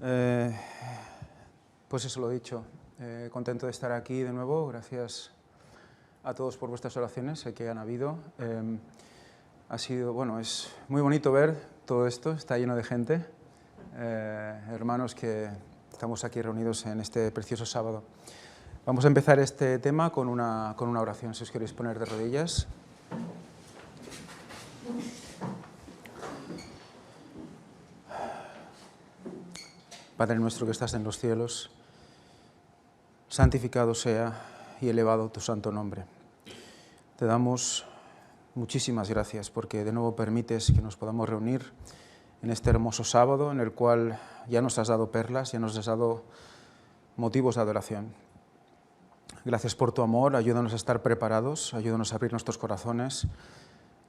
Eh, pues eso lo he dicho, contento de estar aquí de nuevo, gracias a todos por vuestras oraciones, sé que han habido. Ha sido, bueno, es muy bonito ver todo esto, está lleno de gente, hermanos que estamos aquí reunidos en este precioso sábado. Vamos a empezar este tema con una oración, si os queréis poner de rodillas. Padre nuestro que estás en los cielos, santificado sea y elevado tu santo nombre. Te damos muchísimas gracias porque de nuevo permites que nos podamos reunir en este hermoso sábado en el cual ya nos has dado perlas, ya nos has dado motivos de adoración. Gracias por tu amor, ayúdanos a estar preparados, ayúdanos a abrir nuestros corazones,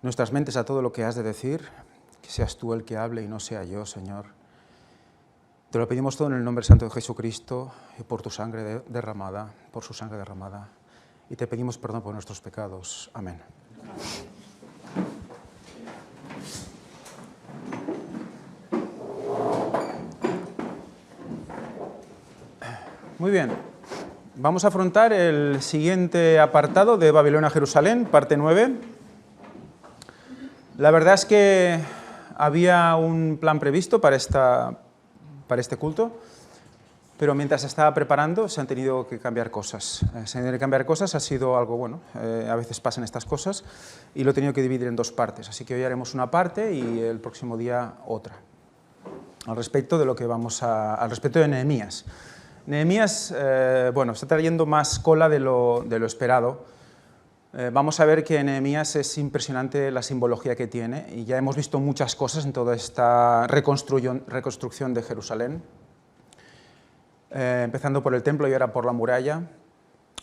nuestras mentes a todo lo que has de decir, que seas tú el que hable y no sea yo, Señor. Te lo pedimos todo en el nombre santo de Jesucristo y por tu sangre derramada, por su sangre derramada. Y te pedimos perdón por nuestros pecados. Amén. Muy bien. Vamos a afrontar el siguiente apartado de Babilonia a Jerusalén, parte 9. La verdad es que había un plan previsto para este culto, pero mientras se estaba preparando se han tenido que cambiar cosas. Ha sido algo bueno, a veces pasan estas cosas, y lo he tenido que dividir en dos partes, así que hoy haremos una parte y el próximo día otra. Al respecto de Nehemías. Nehemías, está trayendo más cola de lo esperado. Vamos a ver que en Nehemías es impresionante la simbología que tiene y ya hemos visto muchas cosas en toda esta reconstrucción de Jerusalén, empezando por el templo y ahora por la muralla.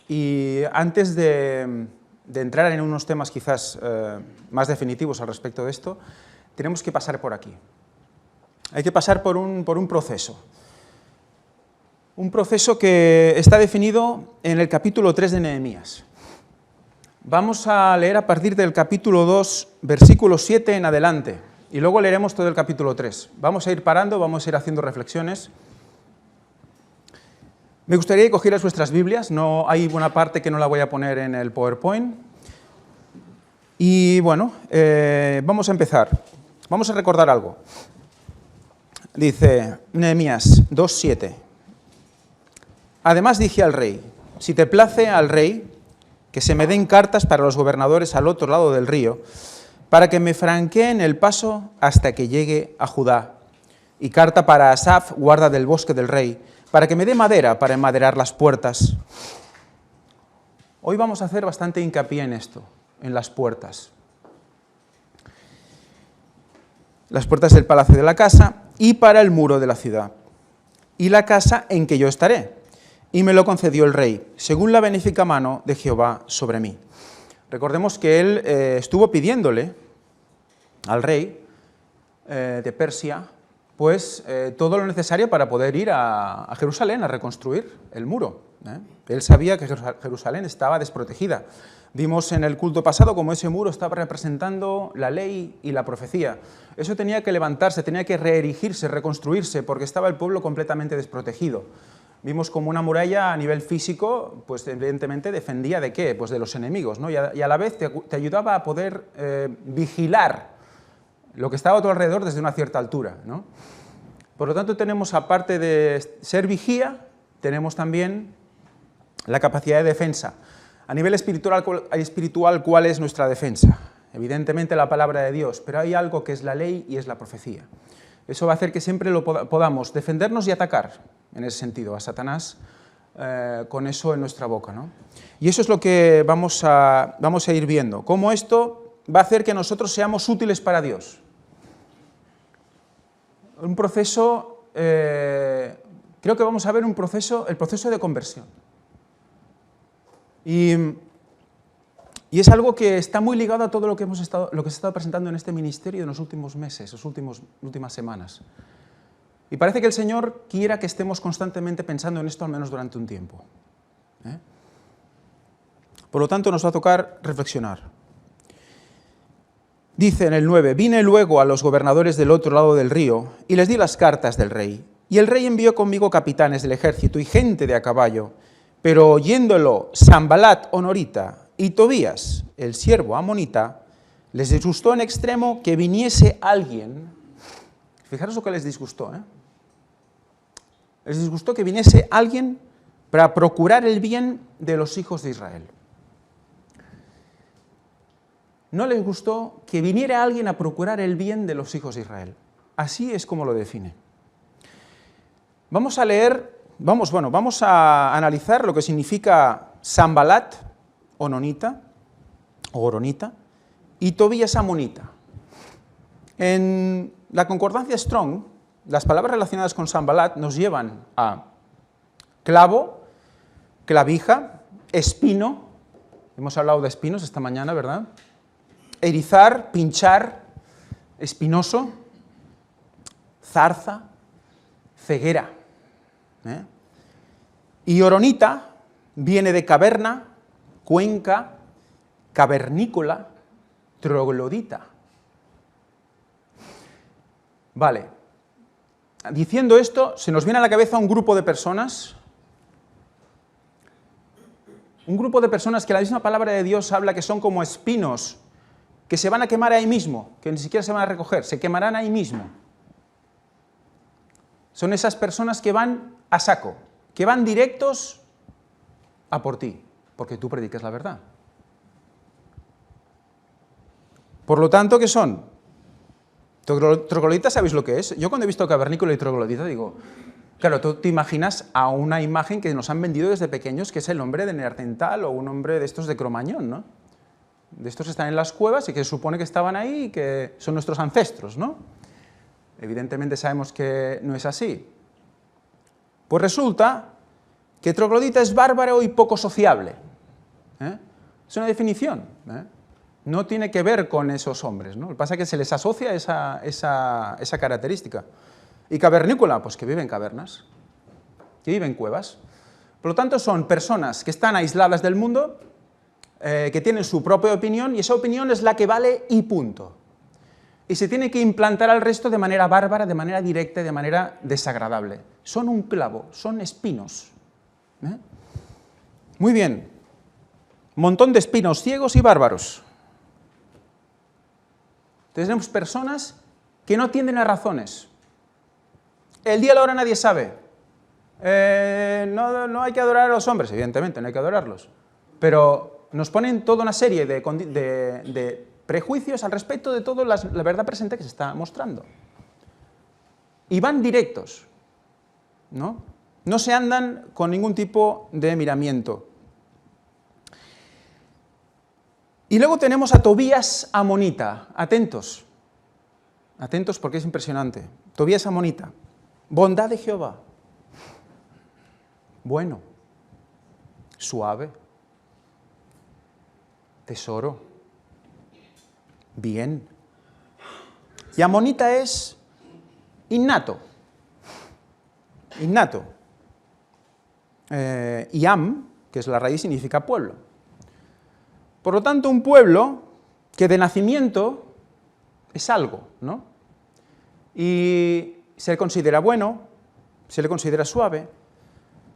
Y antes de entrar en unos temas quizás más definitivos al respecto de esto, tenemos que pasar por aquí. Hay que pasar por un proceso. Un proceso que está definido en el capítulo 3 de Nehemías. Vamos a leer a partir del capítulo 2, versículo 7 en adelante, y luego leeremos todo el capítulo 3. Vamos a ir parando, vamos a ir haciendo reflexiones. Me gustaría que cogierais vuestras Biblias, no hay una parte que no la voy a poner en el PowerPoint. Y bueno, vamos a empezar. Vamos a recordar algo. Dice Nehemías 2:7. Además dije al rey, si te place al rey, que se me den cartas para los gobernadores al otro lado del río, para que me franqueen el paso hasta que llegue a Judá, y carta para Asaf, guarda del bosque del rey, para que me dé madera para enmaderar las puertas. Hoy vamos a hacer bastante hincapié en esto, en las puertas. Las puertas del palacio de la casa y para el muro de la ciudad, y la casa en que yo estaré. Y me lo concedió el rey, según la benéfica mano de Jehová sobre mí. Recordemos que él estuvo pidiéndole al rey de Persia, pues todo lo necesario para poder ir a Jerusalén a reconstruir el muro. Él sabía que Jerusalén estaba desprotegida. Vimos en el culto pasado cómo ese muro estaba representando la ley y la profecía. Eso tenía que levantarse, tenía que reerigirse, reconstruirse, porque estaba el pueblo completamente desprotegido. Vimos como una muralla a nivel físico, pues evidentemente defendía ¿de qué? Pues de los enemigos, ¿no? Y a la vez te ayudaba a poder vigilar lo que estaba a tu alrededor desde una cierta altura, ¿no? Por lo tanto, tenemos, aparte de ser vigía, tenemos también la capacidad de defensa. A nivel espiritual, ¿cuál es nuestra defensa? Evidentemente la palabra de Dios, pero hay algo que es la ley y es la profecía. Eso va a hacer que siempre podamos defendernos y atacar, en ese sentido, a Satanás, con eso en nuestra boca, ¿no? Y eso es lo que vamos a ir viendo, cómo esto va a hacer que nosotros seamos útiles para Dios. Un proceso, creo que vamos a ver el proceso de conversión. Y es algo que está muy ligado a todo lo que se ha estado presentando en este ministerio en los últimos meses, últimas semanas. Y parece que el Señor quiera que estemos constantemente pensando en esto, al menos durante un tiempo. Por lo tanto, nos va a tocar reflexionar. Dice en el 9, vine luego a los gobernadores del otro lado del río y les di las cartas del rey. Y el rey envió conmigo capitanes del ejército y gente de a caballo, pero oyéndolo Sanbalat honorita y Tobías, el siervo amonita, les disgustó en extremo que viniese alguien. Fijaros lo que les disgustó, ¿eh? Les disgustó que viniese alguien para procurar el bien de los hijos de Israel. No les gustó que viniera alguien a procurar el bien de los hijos de Israel. Así es como lo define. Vamos a leer, vamos a analizar lo que significa Sanbalat, ononita, o oronita, y Tobías amonita. En la concordancia Strong, las palabras relacionadas con Sanbalat nos llevan a clavo, clavija, espino, hemos hablado de espinos esta mañana, ¿verdad? Erizar, pinchar, espinoso, zarza, ceguera. Y oronita viene de caverna, cuenca, cavernícola, troglodita. Vale. Diciendo esto, se nos viene a la cabeza un grupo de personas que la misma palabra de Dios habla que son como espinos, que se van a quemar ahí mismo, que ni siquiera se van a recoger, se quemarán ahí mismo. Son esas personas que van a saco, que van directos a por ti, porque tú predicas la verdad. Por lo tanto, ¿qué son? Troglodita, ¿sabéis lo que es? Yo cuando he visto cavernícola y troglodita digo, claro, tú te imaginas a una imagen que nos han vendido desde pequeños, que es el hombre de Neandertal o un hombre de estos de Cromañón, ¿no? De estos que están en las cuevas y que se supone que estaban ahí y que son nuestros ancestros, ¿no? Evidentemente sabemos que no es así. Pues resulta que troglodita es bárbaro y poco sociable. Es una definición. No tiene que ver con esos hombres, ¿no? Lo que pasa es que se les asocia esa característica. Y cavernícola, pues que vive en cavernas, que vive en cuevas. Por lo tanto, son personas que están aisladas del mundo, que tienen su propia opinión, y esa opinión es la que vale y punto. Y se tiene que implantar al resto de manera bárbara, de manera directa y de manera desagradable. Son un clavo, son espinos. Muy bien. Montón de espinos ciegos y bárbaros. Tenemos personas que no atienden a razones. El día y la hora nadie sabe. No hay que adorar a los hombres, evidentemente, no hay que adorarlos. Pero nos ponen toda una serie de prejuicios al respecto de toda la verdad presente que se está mostrando. Y van directos, ¿no? No se andan con ningún tipo de miramiento. Y luego tenemos a Tobías amonita. Atentos. Atentos porque es impresionante. Tobías amonita. Bondad de Jehová. Bueno. Suave. Tesoro. Bien. Y amonita es innato. Innato. Iam, que es la raíz, significa pueblo. Por lo tanto, un pueblo que de nacimiento es algo, ¿no? Y se le considera bueno, se le considera suave,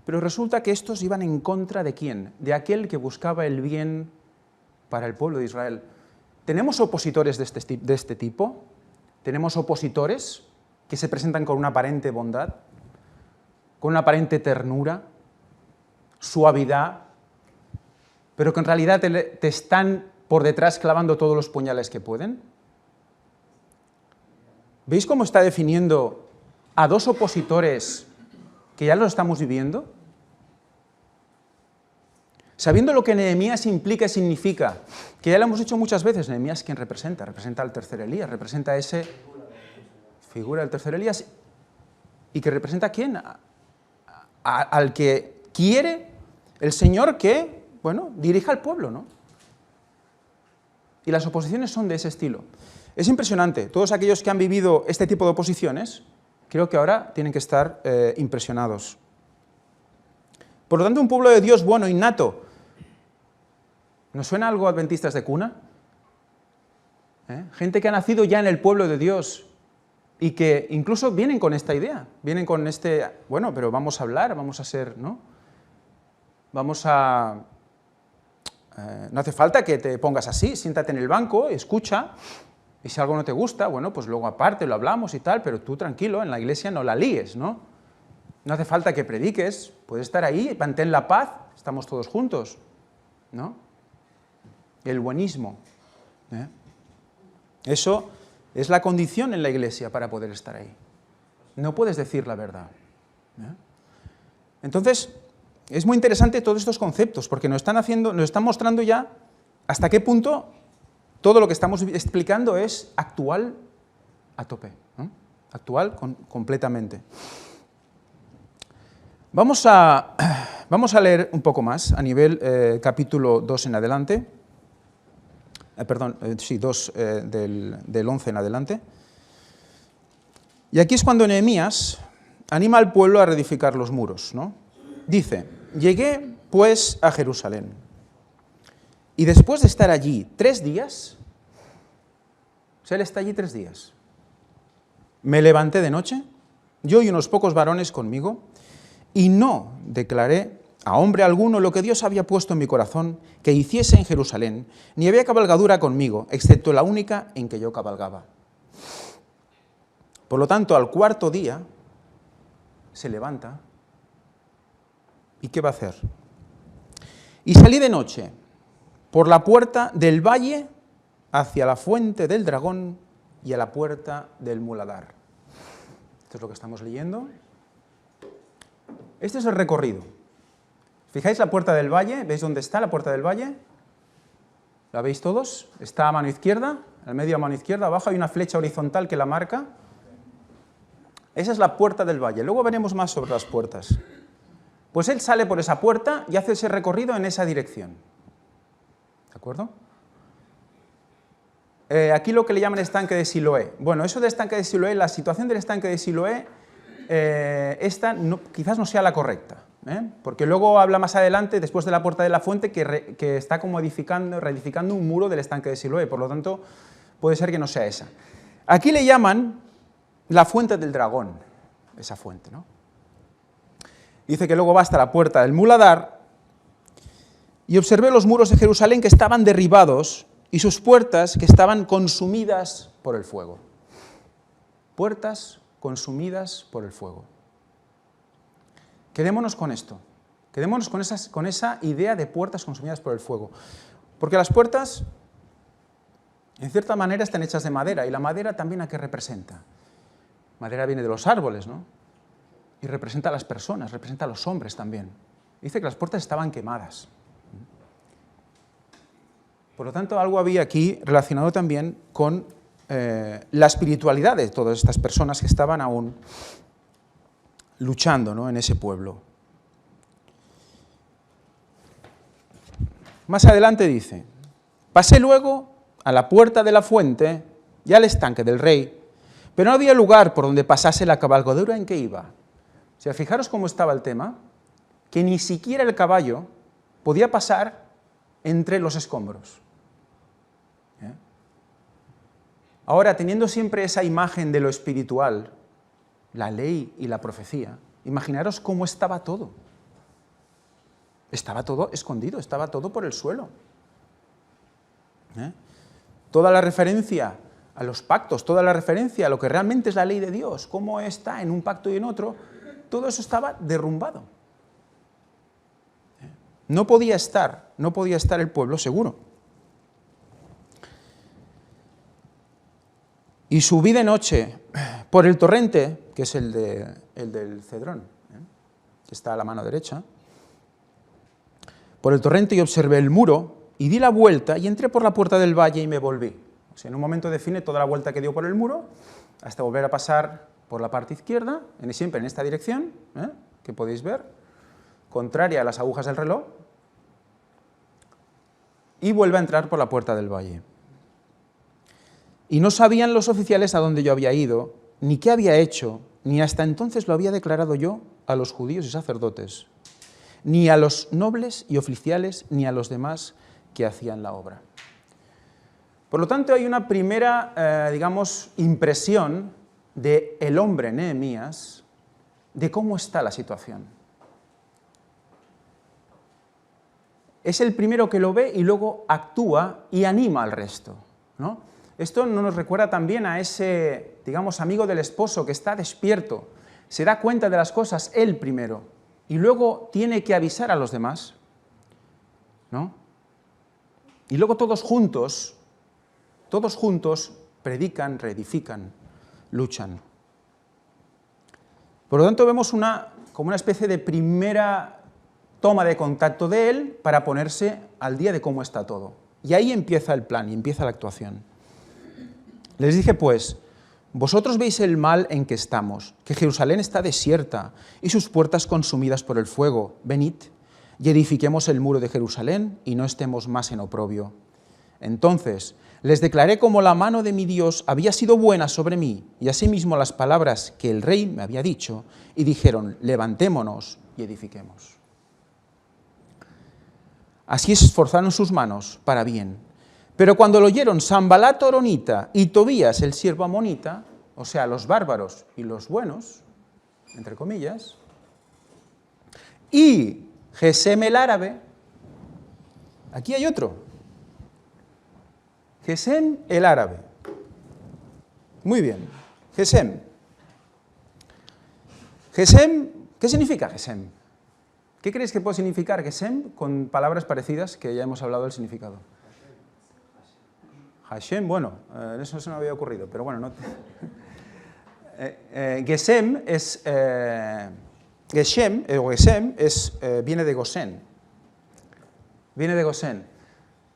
pero resulta que estos iban en contra de ¿quién? De aquel que buscaba el bien para el pueblo de Israel. ¿Tenemos opositores de este tipo? ¿Tenemos opositores que se presentan con una aparente bondad, con una aparente ternura, suavidad, pero que en realidad te están por detrás clavando todos los puñales que pueden? ¿Veis cómo está definiendo a dos opositores que ya lo estamos viviendo? Sabiendo lo que Nehemías implica y significa, que ya lo hemos dicho muchas veces, Nehemías ¿quién representa? Representa al tercer Elías, representa a ese figura del tercer Elías, y que representa ¿a quién? Al que quiere el Señor que, bueno, dirija al pueblo, ¿no? Y las oposiciones son de ese estilo. Es impresionante. Todos aquellos que han vivido este tipo de oposiciones, creo que ahora tienen que estar impresionados. Por lo tanto, un pueblo de Dios bueno, innato. ¿Nos suena algo adventistas de cuna? Gente que ha nacido ya en el pueblo de Dios y que incluso vienen con esta idea, vienen con bueno, pero vamos a hablar, vamos a ser, ¿no? No hace falta que te pongas así, siéntate en el banco, escucha, y si algo no te gusta, bueno, pues luego aparte lo hablamos y tal, pero tú tranquilo, en la iglesia no la líes, ¿no? No hace falta que prediques, puedes estar ahí, mantén la paz, estamos todos juntos, ¿no? El buenismo, ¿eh? Eso es la condición en la iglesia para poder estar ahí. No puedes decir la verdad, ¿eh? Entonces, es muy interesante todos estos conceptos, porque nos están mostrando ya hasta qué punto todo lo que estamos explicando es actual a tope, ¿no? Actual completamente. Vamos a leer un poco más a nivel capítulo 2 en adelante, perdón, sí, 2 del 11 en adelante. Y aquí es cuando Nehemías anima al pueblo a reedificar los muros, ¿no? Dice: llegué pues a Jerusalén, y después de estar allí 3 días, o sea, él está allí 3 días, me levanté de noche, yo y unos pocos varones conmigo, y no declaré a hombre alguno lo que Dios había puesto en mi corazón que hiciese en Jerusalén, ni había cabalgadura conmigo, excepto la única en que yo cabalgaba. Por lo tanto, al 4.º día se levanta, ¿y qué va a hacer? Y salí de noche por la puerta del valle hacia la fuente del dragón y a la puerta del muladar. Esto es lo que estamos leyendo. Este es el recorrido. ¿Fijáis la puerta del valle? ¿Veis dónde está la puerta del valle? ¿La veis todos? Está a mano izquierda, al medio a mano izquierda, abajo hay una flecha horizontal que la marca. Esa es la puerta del valle. Luego veremos más sobre las puertas. Pues él sale por esa puerta y hace ese recorrido en esa dirección. ¿De acuerdo? Aquí lo que le llaman estanque de Siloé. Bueno, eso de estanque de Siloé, la situación del estanque de Siloé, quizás no sea la correcta, porque luego habla más adelante, después de la puerta de la fuente, que está como reedificando un muro del estanque de Siloé, por lo tanto, puede ser que no sea esa. Aquí le llaman la fuente del dragón, esa fuente, ¿no? Dice que luego va hasta la puerta del muladar, y observé los muros de Jerusalén que estaban derribados, y sus puertas que estaban consumidas por el fuego. Puertas consumidas por el fuego. Quedémonos con esto, quedémonos con esa idea de puertas consumidas por el fuego, porque las puertas, en cierta manera, están hechas de madera, y la madera también, ¿a qué representa? Madera viene de los árboles, ¿no? Y representa a las personas, representa a los hombres también. Dice que las puertas estaban quemadas. Por lo tanto, algo había aquí relacionado también con la espiritualidad de todas estas personas que estaban aún luchando, ¿no?, en ese pueblo. Más adelante dice: pasé luego a la puerta de la fuente y al estanque del rey, pero no había lugar por donde pasase la cabalgadura en que iba. O sea, fijaros cómo estaba el tema, que ni siquiera el caballo podía pasar entre los escombros. Ahora, teniendo siempre esa imagen de lo espiritual, la ley y la profecía, imaginaros cómo estaba todo. Estaba todo escondido, estaba todo por el suelo. Toda la referencia a los pactos, toda la referencia a lo que realmente es la ley de Dios, cómo está en un pacto y en otro, todo eso estaba derrumbado. No podía estar el pueblo seguro. Y subí de noche por el torrente, que es el del Cedrón, que está a la mano derecha, por el torrente, y observé el muro, y di la vuelta, y entré por la puerta del valle y me volví. O sea, en un momento define toda la vuelta que dio por el muro, hasta volver a pasar por la parte izquierda, siempre en esta dirección, que podéis ver, contraria a las agujas del reloj, y vuelve a entrar por la puerta del valle. Y no sabían los oficiales a dónde yo había ido, ni qué había hecho, ni hasta entonces lo había declarado yo a los judíos y sacerdotes, ni a los nobles y oficiales, ni a los demás que hacían la obra. Por lo tanto, hay una primera, impresión del hombre Nehemías de cómo está la situación. Es el primero que lo ve y luego actúa y anima al resto, ¿no? Esto no nos recuerda también a ese, digamos, amigo del esposo que está despierto, se da cuenta de las cosas él primero y luego tiene que avisar a los demás, ¿no? Y luego todos juntos predican, reedifican, luchan. Por lo tanto, vemos como una especie de primera toma de contacto de él para ponerse al día de cómo está todo. Y ahí empieza el plan y empieza la actuación. Les dije, pues, vosotros veis el mal en que estamos, que Jerusalén está desierta y sus puertas consumidas por el fuego. Venid y edifiquemos el muro de Jerusalén y no estemos más en oprobio. Entonces les declaré cómo la mano de mi Dios había sido buena sobre mí y asimismo las palabras que el rey me había dicho, y dijeron, levantémonos y edifiquemos. Así se esforzaron sus manos para bien. Pero cuando lo oyeron Sanbalat horonita y Tobías el siervo amonita, o sea, los bárbaros y los buenos, entre comillas, y Gesem el árabe, aquí hay otro, Gesem el árabe. Muy bien, Gesem. Gesem, ¿qué significa Gesem? ¿Qué creéis que puede significar Gesem con palabras parecidas que ya hemos hablado del significado? Hashem, bueno, eso no se me había ocurrido, pero bueno, no. Gesem es, viene de Gosén. Viene de Gosén.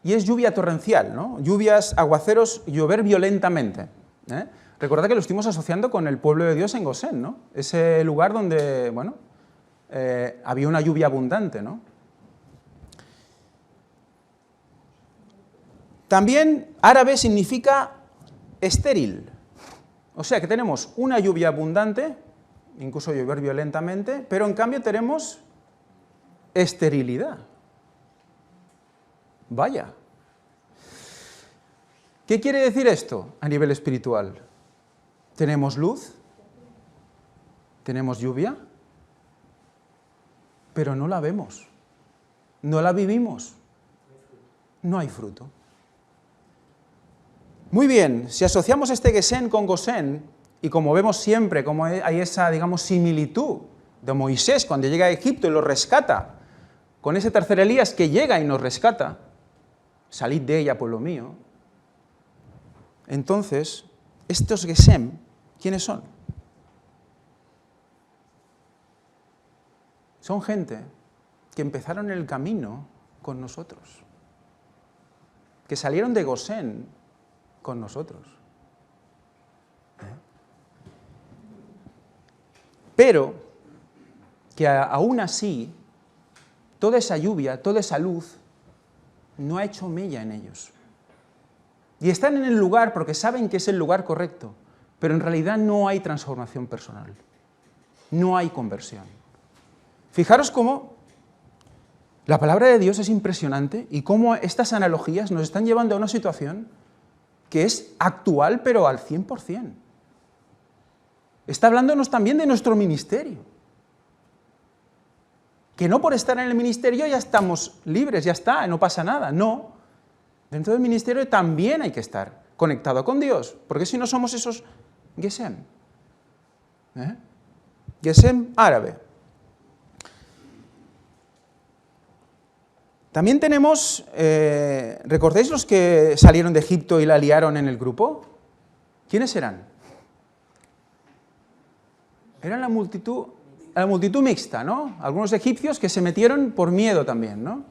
Y es lluvia torrencial, ¿no? Lluvias, aguaceros, llover violentamente. Recordad que lo estuvimos asociando con el pueblo de Dios en Gosén, ¿no? Ese lugar donde, bueno, había una lluvia abundante, ¿no? También árabe significa estéril. O sea que tenemos una lluvia abundante, incluso llover violentamente, pero en cambio tenemos esterilidad. Vaya. ¿Qué quiere decir esto a nivel espiritual? Tenemos luz, tenemos lluvia, pero no la vemos, no la vivimos, no hay fruto. Muy bien, si asociamos este Gesén con Gosén, y como vemos siempre, como hay esa, digamos, similitud de Moisés cuando llega a Egipto y lo rescata, con ese tercer Elías que llega y nos rescata, salid de ella, pueblo mío. Entonces, estos Gesem, ¿quiénes son? Son gente que empezaron el camino con nosotros, que salieron de Gosén con nosotros. Pero que aún así, toda esa lluvia, toda esa luz, no ha hecho mella en ellos. Y están en el lugar porque saben que es el lugar correcto, pero en realidad no hay transformación personal, no hay conversión. Fijaros cómo la palabra de Dios es impresionante y cómo estas analogías nos están llevando a una situación que es actual, pero al 100%. Está hablándonos también de nuestro ministerio. Que no por estar en el ministerio ya estamos libres, ya está, no pasa nada. No. Dentro del ministerio también hay que estar conectado con Dios, porque si no somos esos Gesem. Gesem árabe. También tenemos, ¿recordáis los que salieron de Egipto y la liaron en el grupo? ¿Quiénes eran? Eran la multitud mixta, ¿no? Algunos egipcios que se metieron por miedo también, ¿no?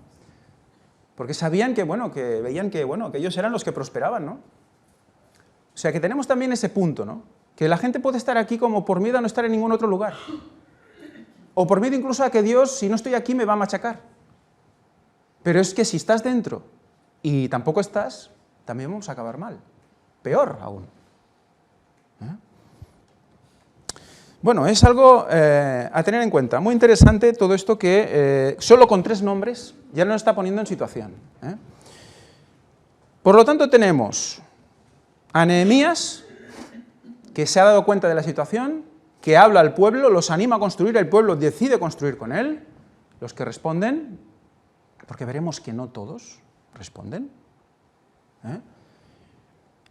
Porque sabían que, bueno, que veían que, bueno, que ellos eran los que prosperaban, ¿no? O sea que tenemos también ese punto, ¿no? Que la gente puede estar aquí como por miedo a no estar en ningún otro lugar. O por miedo incluso a que Dios, si no estoy aquí, me va a machacar. Pero es que si estás dentro y tampoco estás, también vamos a acabar mal. Peor aún. Bueno, es algo a tener en cuenta. Muy interesante todo esto que solo con 3 nombres ya nos está poniendo en situación. Por lo tanto tenemos a Nehemías, que se ha dado cuenta de la situación, que habla al pueblo, los anima a construir, el pueblo decide construir con él. Los que responden, porque veremos que no todos responden.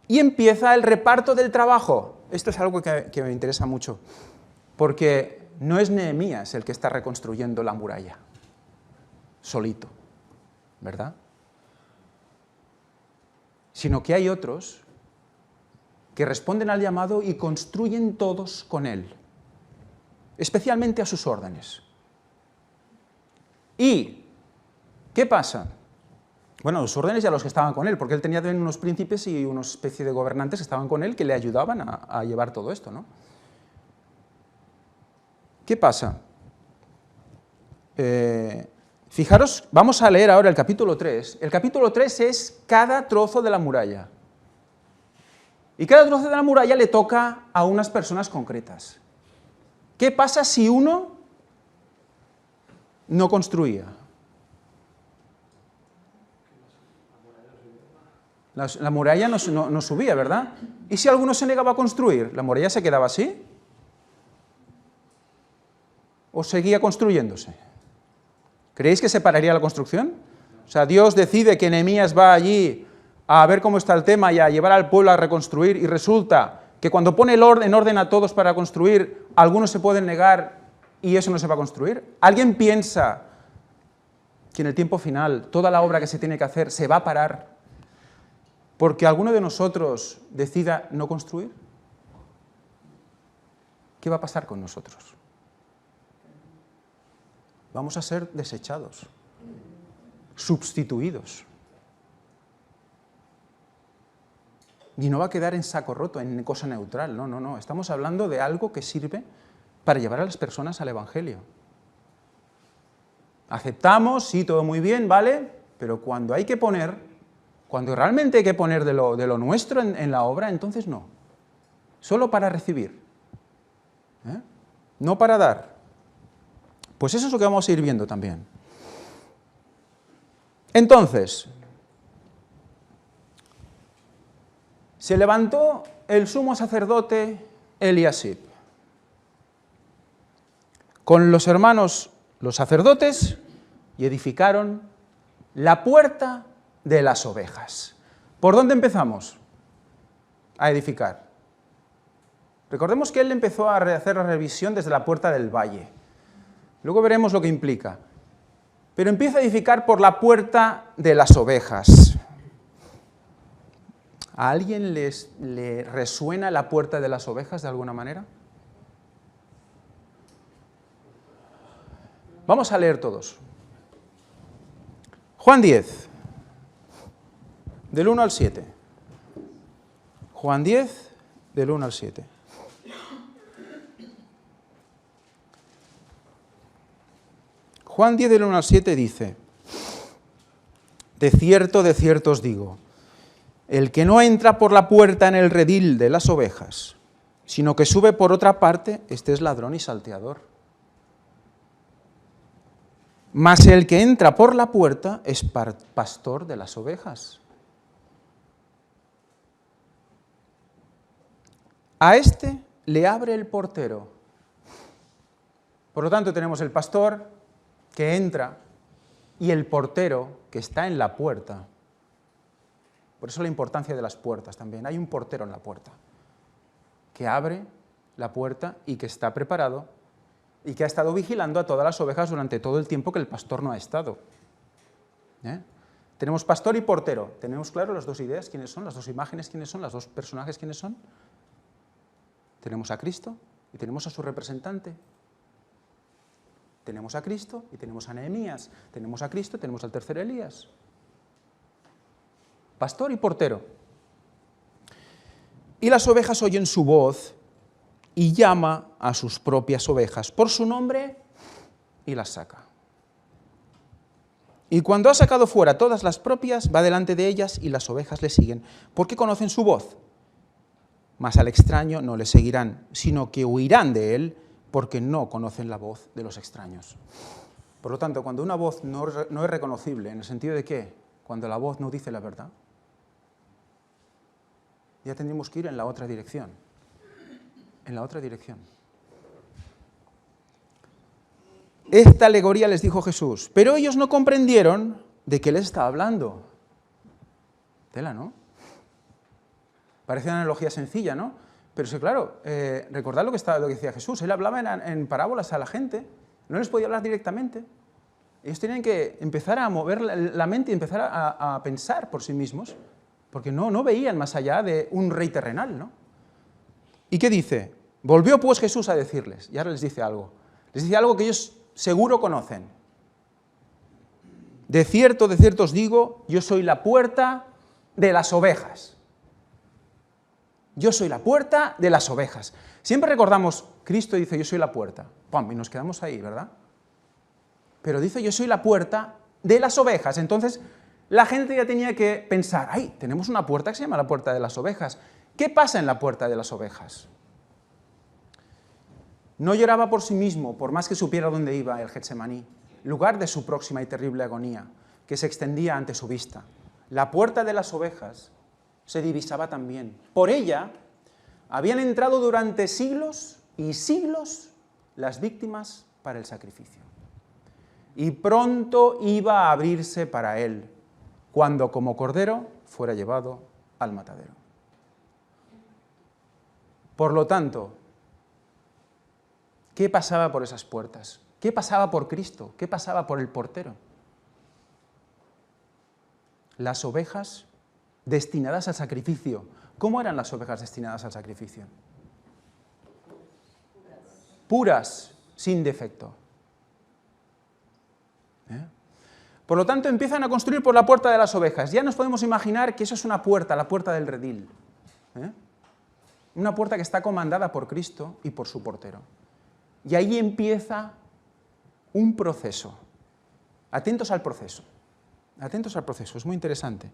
Y empieza el reparto del trabajo. Esto es algo que me interesa mucho, porque no es Nehemías el que está reconstruyendo la muralla, solito, ¿verdad? Sino que hay otros que responden al llamado y construyen todos con él, especialmente a sus órdenes. ¿Y qué pasa? Bueno, los órdenes ya los que estaban con él, porque él tenía también unos príncipes y una especie de gobernantes que estaban con él que le ayudaban a llevar todo esto, ¿no? ¿Qué pasa? Fijaros, vamos a leer ahora el capítulo 3. El capítulo 3 es cada trozo de la muralla. Y cada trozo de la muralla le toca a unas personas concretas. ¿Qué pasa si uno no construía? La muralla no subía, ¿verdad? ¿Y si alguno se negaba a construir? ¿La muralla se quedaba así? ¿O seguía construyéndose? ¿Creéis que se pararía la construcción? O sea, Dios decide que Nehemías va allí a ver cómo está el tema y a llevar al pueblo a reconstruir, y resulta que cuando pone en orden a todos para construir, algunos se pueden negar y eso no se va a construir. ¿Alguien piensa que en el tiempo final toda la obra que se tiene que hacer se va a parar porque alguno de nosotros decida no construir? ¿Qué va a pasar con nosotros? Vamos a ser desechados, sustituidos. Y no va a quedar en saco roto, en cosa neutral, no. Estamos hablando de algo que sirve para llevar a las personas al Evangelio. Aceptamos, sí, todo muy bien, ¿vale? Pero cuando hay que poner, cuando realmente hay que poner de lo nuestro en la obra, entonces no. Solo para recibir, no para dar. Pues eso es lo que vamos a ir viendo también. Entonces, se levantó el sumo sacerdote Eliasib con los hermanos, los sacerdotes, y edificaron la puerta de las ovejas. ¿Por dónde empezamos a edificar? Recordemos que él empezó a hacer la revisión desde la puerta del valle. Luego veremos lo que implica. Pero empieza a edificar por la puerta de las ovejas. ¿A alguien le resuena la puerta de las ovejas de alguna manera? Vamos a leer todos. Juan 10, del 1 al 7. Juan 10, del 1 al 7. Juan 10, del 1 al 7 dice: de cierto os digo, el que no entra por la puerta en el redil de las ovejas, sino que sube por otra parte, este es ladrón y salteador. Mas el que entra por la puerta es pastor de las ovejas. A este le abre el portero. Por lo tanto, tenemos el pastor que entra y el portero que está en la puerta. Por eso la importancia de las puertas también. Hay un portero en la puerta que abre la puerta y que está preparado y que ha estado vigilando a todas las ovejas durante todo el tiempo que el pastor no ha estado. Tenemos pastor y portero. ¿Tenemos claro las dos ideas quiénes son? ¿Las dos imágenes quiénes son? ¿Las dos personajes quiénes son? Tenemos a Cristo y tenemos a su representante. Tenemos a Cristo y tenemos a Nehemías. Tenemos a Cristo y tenemos al tercer Elías. Pastor y portero. Y las ovejas oyen su voz y llama a sus propias ovejas por su nombre y las saca. Y cuando ha sacado fuera todas las propias, va delante de ellas y las ovejas le siguen, porque conocen su voz. Mas al extraño no le seguirán, sino que huirán de él, porque no conocen la voz de los extraños. Por lo tanto, cuando una voz no es reconocible, ¿en el sentido de qué? Cuando la voz no dice la verdad, ya tendríamos que ir en la otra dirección. en la otra dirección. Esta alegoría les dijo Jesús, pero ellos no comprendieron de qué les estaba hablando. Tela, ¿no? Parece una analogía sencilla, ¿no? Pero sí, claro, recordad lo que decía Jesús. Él hablaba en parábolas a la gente, no les podía hablar directamente. Ellos tenían que empezar a mover la mente y empezar a pensar por sí mismos, porque no veían más allá de un rey terrenal, ¿no? ¿Y qué dice? Volvió pues Jesús a decirles, y ahora les dice algo. Les dice algo que ellos seguro conocen. De cierto os digo, yo soy la puerta de las ovejas. Yo soy la puerta de las ovejas. Siempre recordamos, Cristo dice, yo soy la puerta. ¡Pum! Y nos quedamos ahí, ¿verdad? Pero dice, yo soy la puerta de las ovejas. Entonces, la gente ya tenía que pensar, ¡ay! Tenemos una puerta que se llama la puerta de las ovejas. ¿Qué pasa en la puerta de las ovejas? No lloraba por sí mismo, por más que supiera dónde iba el Getsemaní, lugar de su próxima y terrible agonía, que se extendía ante su vista. La puerta de las ovejas se divisaba también. Por ella habían entrado durante siglos y siglos las víctimas para el sacrificio. Y pronto iba a abrirse para él, cuando como cordero fuera llevado al matadero. Por lo tanto, ¿qué pasaba por esas puertas? ¿Qué pasaba por Cristo? ¿Qué pasaba por el portero? Las ovejas destinadas al sacrificio. ¿Cómo eran las ovejas destinadas al sacrificio? Puras, sin defecto. Por lo tanto, empiezan a construir por la puerta de las ovejas. Ya nos podemos imaginar que eso es una puerta, la puerta del redil. Una puerta que está comandada por Cristo y por su portero. Y ahí empieza un proceso. Atentos al proceso. Atentos al proceso, es muy interesante.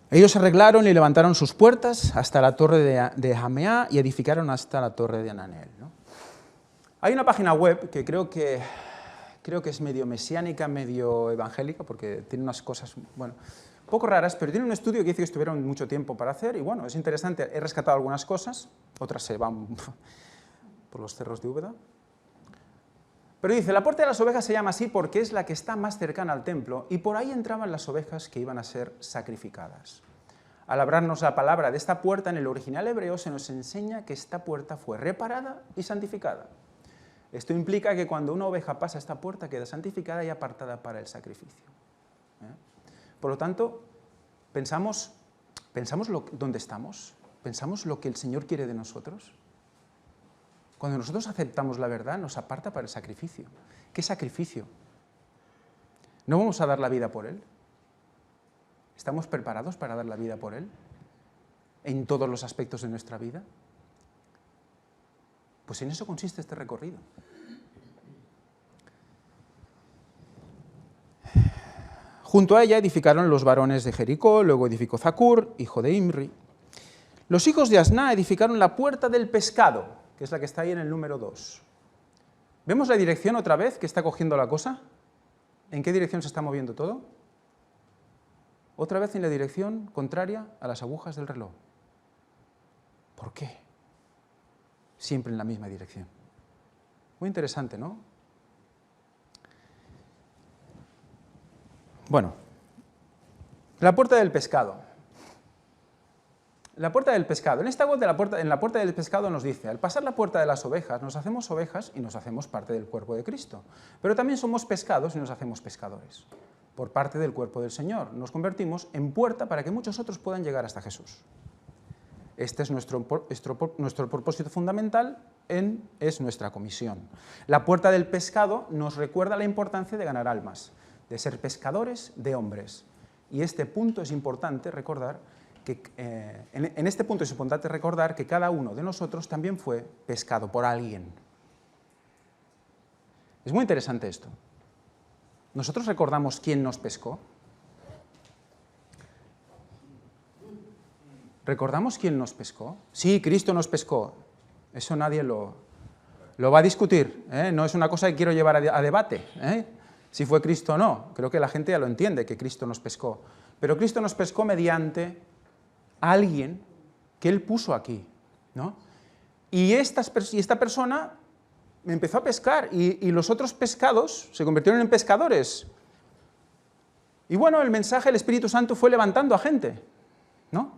Ellos arreglaron y levantaron sus puertas hasta la torre de Jameá y edificaron hasta la torre de Ananel, ¿no? Hay una página web que creo que es medio mesiánica, medio evangélica, porque tiene unas cosas, bueno, un poco raras, pero tiene un estudio que dice que estuvieron mucho tiempo para hacer y bueno, es interesante. He rescatado algunas cosas, otras se van por los cerros de Úbeda. Pero dice, la puerta de las ovejas se llama así porque es la que está más cercana al templo y por ahí entraban las ovejas que iban a ser sacrificadas. Al hablarnos la palabra de esta puerta en el original hebreo se nos enseña que esta puerta fue reparada y santificada. Esto implica que cuando una oveja pasa esta puerta queda santificada y apartada para el sacrificio. Por lo tanto, pensamos dónde estamos, pensamos lo que el Señor quiere de nosotros. Cuando nosotros aceptamos la verdad, nos aparta para el sacrificio. ¿Qué sacrificio? ¿No vamos a dar la vida por Él? ¿Estamos preparados para dar la vida por Él? ¿En todos los aspectos de nuestra vida? Pues en eso consiste este recorrido. Junto a ella edificaron los varones de Jericó, luego edificó Zacur, hijo de Imri. Los hijos de Asná edificaron la puerta del pescado, que es la que está ahí en el número 2. ¿Vemos la dirección otra vez que está cogiendo la cosa? ¿En qué dirección se está moviendo todo? Otra vez en la dirección contraria a las agujas del reloj. ¿Por qué? Siempre en la misma dirección. Muy interesante, ¿no? Bueno, la puerta del pescado. La puerta del pescado. En esta web en la puerta del pescado nos dice, al pasar la puerta de las ovejas, nos hacemos ovejas y nos hacemos parte del cuerpo de Cristo. Pero también somos pescados y nos hacemos pescadores. Por parte del cuerpo del Señor. Nos convertimos en puerta para que muchos otros puedan llegar hasta Jesús. Este es nuestro propósito fundamental, es nuestra comisión. La puerta del pescado nos recuerda la importancia de ganar almas, de ser pescadores de hombres. Y este punto es importante recordar que, en este punto es importante recordar que cada uno de nosotros también fue pescado por alguien. Es muy interesante esto. ¿Nosotros recordamos quién nos pescó? ¿Recordamos quién nos pescó? Sí, Cristo nos pescó. Eso nadie lo va a discutir, ¿eh? No es una cosa que quiero llevar a debate, ¿eh? Si fue Cristo o no. Creo que la gente ya lo entiende, que Cristo nos pescó. Pero Cristo nos pescó mediante alguien que Él puso aquí, ¿no? Y esta persona empezó a pescar, y los otros pescados se convirtieron en pescadores. Y bueno, el mensaje del Espíritu Santo fue levantando a gente, ¿no?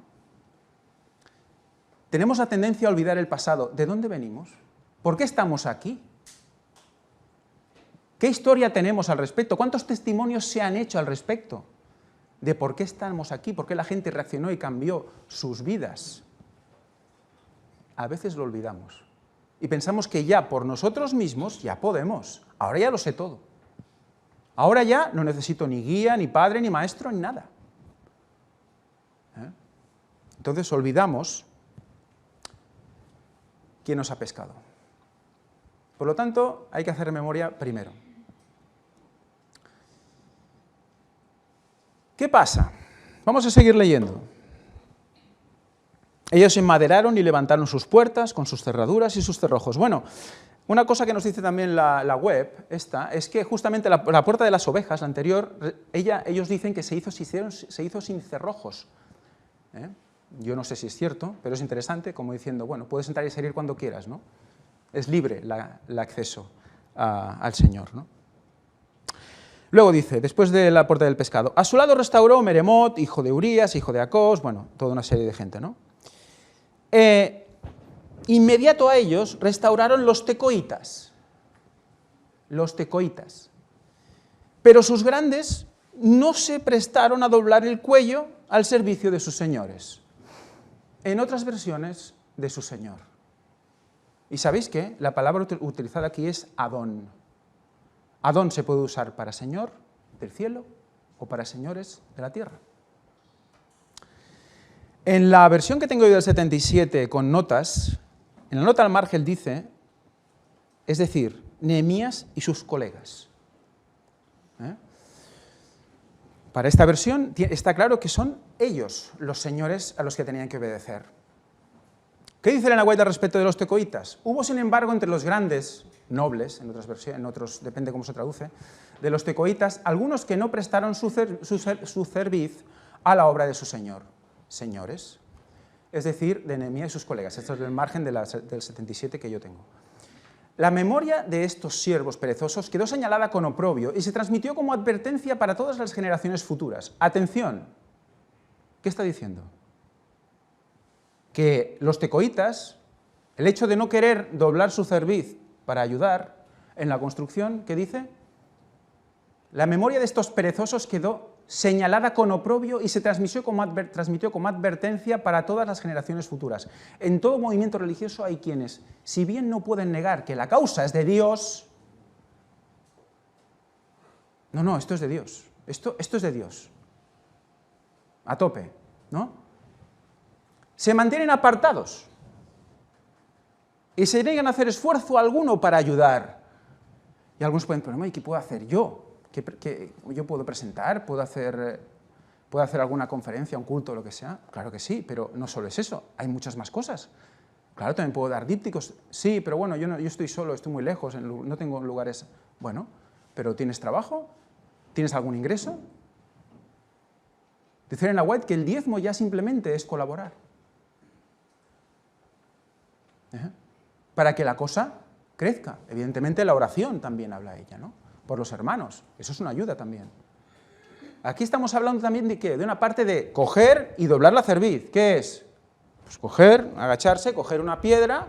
Tenemos la tendencia a olvidar el pasado. ¿De dónde venimos? ¿Por qué estamos aquí? ¿Qué historia tenemos al respecto? ¿Cuántos testimonios se han hecho al respecto de por qué estamos aquí? ¿Por qué la gente reaccionó y cambió sus vidas? A veces lo olvidamos. Y pensamos que ya por nosotros mismos ya podemos. Ahora ya lo sé todo. Ahora ya no necesito ni guía, ni padre, ni maestro, ni nada. Entonces olvidamos quién nos ha pescado. Por lo tanto, hay que hacer memoria primero. ¿Qué pasa? Vamos a seguir leyendo. Ellos enmaderaron y levantaron sus puertas con sus cerraduras y sus cerrojos. Bueno, una cosa que nos dice también la web, es que justamente la puerta de las ovejas, la anterior, ellos dicen que se hizo sin cerrojos. Yo no sé si es cierto, pero es interesante, como diciendo, bueno, puedes entrar y salir cuando quieras, ¿no? Es libre el acceso al Señor, ¿no? Luego dice, después de la puerta del pescado, a su lado restauró Meremot, hijo de Urías, hijo de Acós, bueno, toda una serie de gente, ¿no? Inmediato a ellos restauraron los tecoitas, pero sus grandes no se prestaron a doblar el cuello al servicio de sus señores. En otras versiones, de su señor. ¿Y sabéis qué? La palabra utilizada aquí es Adón. Adón se puede usar para señor del cielo o para señores de la tierra. En la versión que tengo yo del 77 con notas, en la nota al margen dice, es decir, Nehemías y sus colegas. Para esta versión está claro que son ellos los señores a los que tenían que obedecer. ¿Qué dice Elena White al respecto de los tecoitas? Hubo, sin embargo, entre los grandes nobles, en otras versiones, en otros, depende cómo se traduce, de los tecoitas, algunos que no prestaron su cerviz a la obra de su señor. Señores, es decir, de Nehemías y sus colegas. Esto es el margen del 77 que yo tengo. La memoria de estos siervos perezosos quedó señalada con oprobio y se transmitió como advertencia para todas las generaciones futuras. Atención, ¿qué está diciendo? Que los tecoitas, el hecho de no querer doblar su cerviz para ayudar en la construcción, ¿qué dice? La memoria de estos perezosos quedó señalada con oprobio y se transmitió como advertencia para todas las generaciones futuras. En todo movimiento religioso hay quienes, si bien no pueden negar que la causa es de Dios, no, esto es de Dios, esto es de Dios, a tope, ¿no? Se mantienen apartados y se niegan a hacer esfuerzo alguno para ayudar. Y algunos pueden preguntar, ¿y qué puedo hacer yo? ¿Qué yo puedo presentar? ¿Puedo hacer alguna conferencia, un culto, lo que sea? Claro que sí, pero no solo es eso, hay muchas más cosas. Claro, también puedo dar dípticos, sí, pero bueno, yo estoy solo, estoy muy lejos, no tengo lugares. Bueno, pero ¿tienes trabajo? ¿Tienes algún ingreso? Dice Elena White que el diezmo ya simplemente es colaborar. Para que la cosa crezca. Evidentemente la oración también habla ella, ¿no? Por los hermanos, eso es una ayuda también. Aquí estamos hablando también de ¿qué? De una parte de coger y doblar la cerviz. ¿Qué es? Pues coger, agacharse, coger una piedra,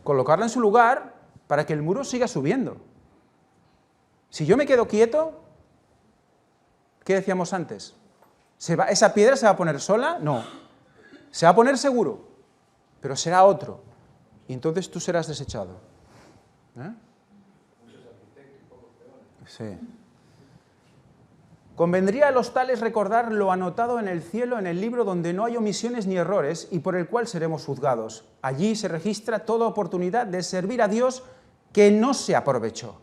colocarla en su lugar para que el muro siga subiendo. Si yo me quedo quieto, ¿qué decíamos antes? ¿Esa piedra se va a poner sola? No. Se va a poner seguro, pero será otro. Y entonces tú serás desechado. Sí. Convendría a los tales recordar lo anotado en el cielo, en el libro donde no hay omisiones ni errores y por el cual seremos juzgados. Allí se registra toda oportunidad de servir a Dios que no se aprovechó.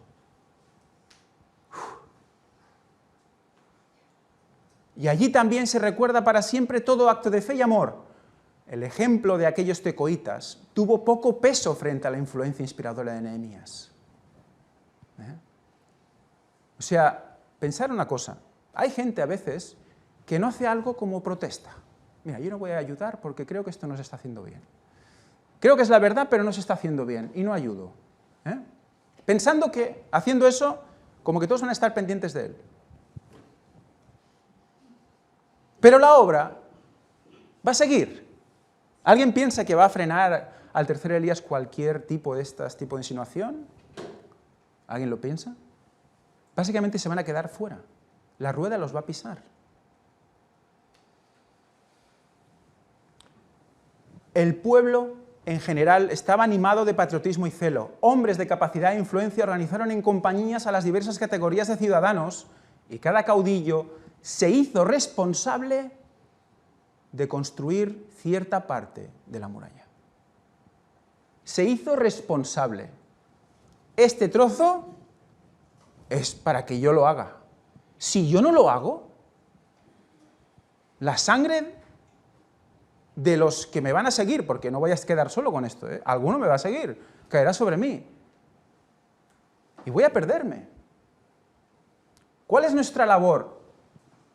Y allí también se recuerda para siempre todo acto de fe y amor. El ejemplo de aquellos tecoitas tuvo poco peso frente a la influencia inspiradora de Nehemías. O sea, pensar una cosa, hay gente a veces que no hace algo como protesta. mira, yo no voy a ayudar porque creo que esto no se está haciendo bien. Creo que es la verdad, pero no se está haciendo bien, y no ayudo. Pensando que, haciendo eso, como que todos van a estar pendientes de él. Pero la obra va a seguir. ¿Alguien piensa que va a frenar al tercer Elías cualquier tipo de insinuación? ¿Alguien lo piensa? Básicamente se van a quedar fuera. La rueda los va a pisar. El pueblo en general estaba animado de patriotismo y celo. Hombres de capacidad e influencia organizaron en compañías a las diversas categorías de ciudadanos y cada caudillo se hizo responsable de construir cierta parte de la muralla. Se hizo responsable. Este trozo es para que yo lo haga. Si yo no lo hago, la sangre de los que me van a seguir, porque no voy a quedar solo con esto, alguno me va a seguir, caerá sobre mí. Y voy a perderme. ¿Cuál es nuestra labor?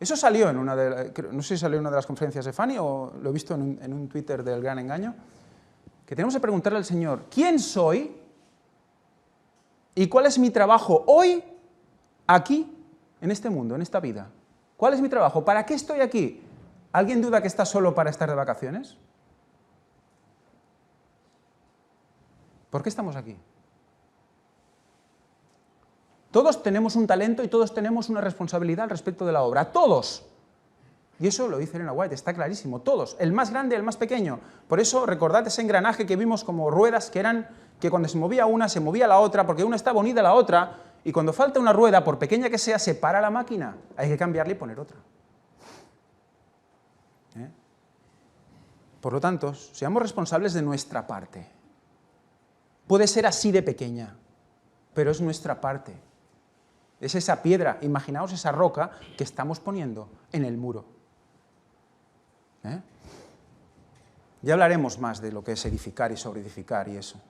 Eso salió en no sé si salió en una de las conferencias de Fanny o lo he visto en un Twitter del Gran Engaño, que tenemos que preguntarle al Señor, ¿quién soy? ¿Y cuál es mi trabajo hoy, aquí, en este mundo, en esta vida? ¿Cuál es mi trabajo? ¿Para qué estoy aquí? ¿Alguien duda que está solo para estar de vacaciones? ¿Por qué estamos aquí? Todos tenemos un talento y todos tenemos una responsabilidad al respecto de la obra. ¡Todos! Y eso lo dice Elena White, está clarísimo. Todos. El más grande, el más pequeño. Por eso, recordad ese engranaje que vimos como ruedas que cuando se movía una, se movía la otra, porque una estaba unida a la otra, y cuando falta una rueda, por pequeña que sea, se para la máquina. Hay que cambiarla y poner otra. Por lo tanto, seamos responsables de nuestra parte. Puede ser así de pequeña, pero es nuestra parte. Es esa piedra, imaginaos esa roca que estamos poniendo en el muro. Ya hablaremos más de lo que es edificar y sobreedificar y eso.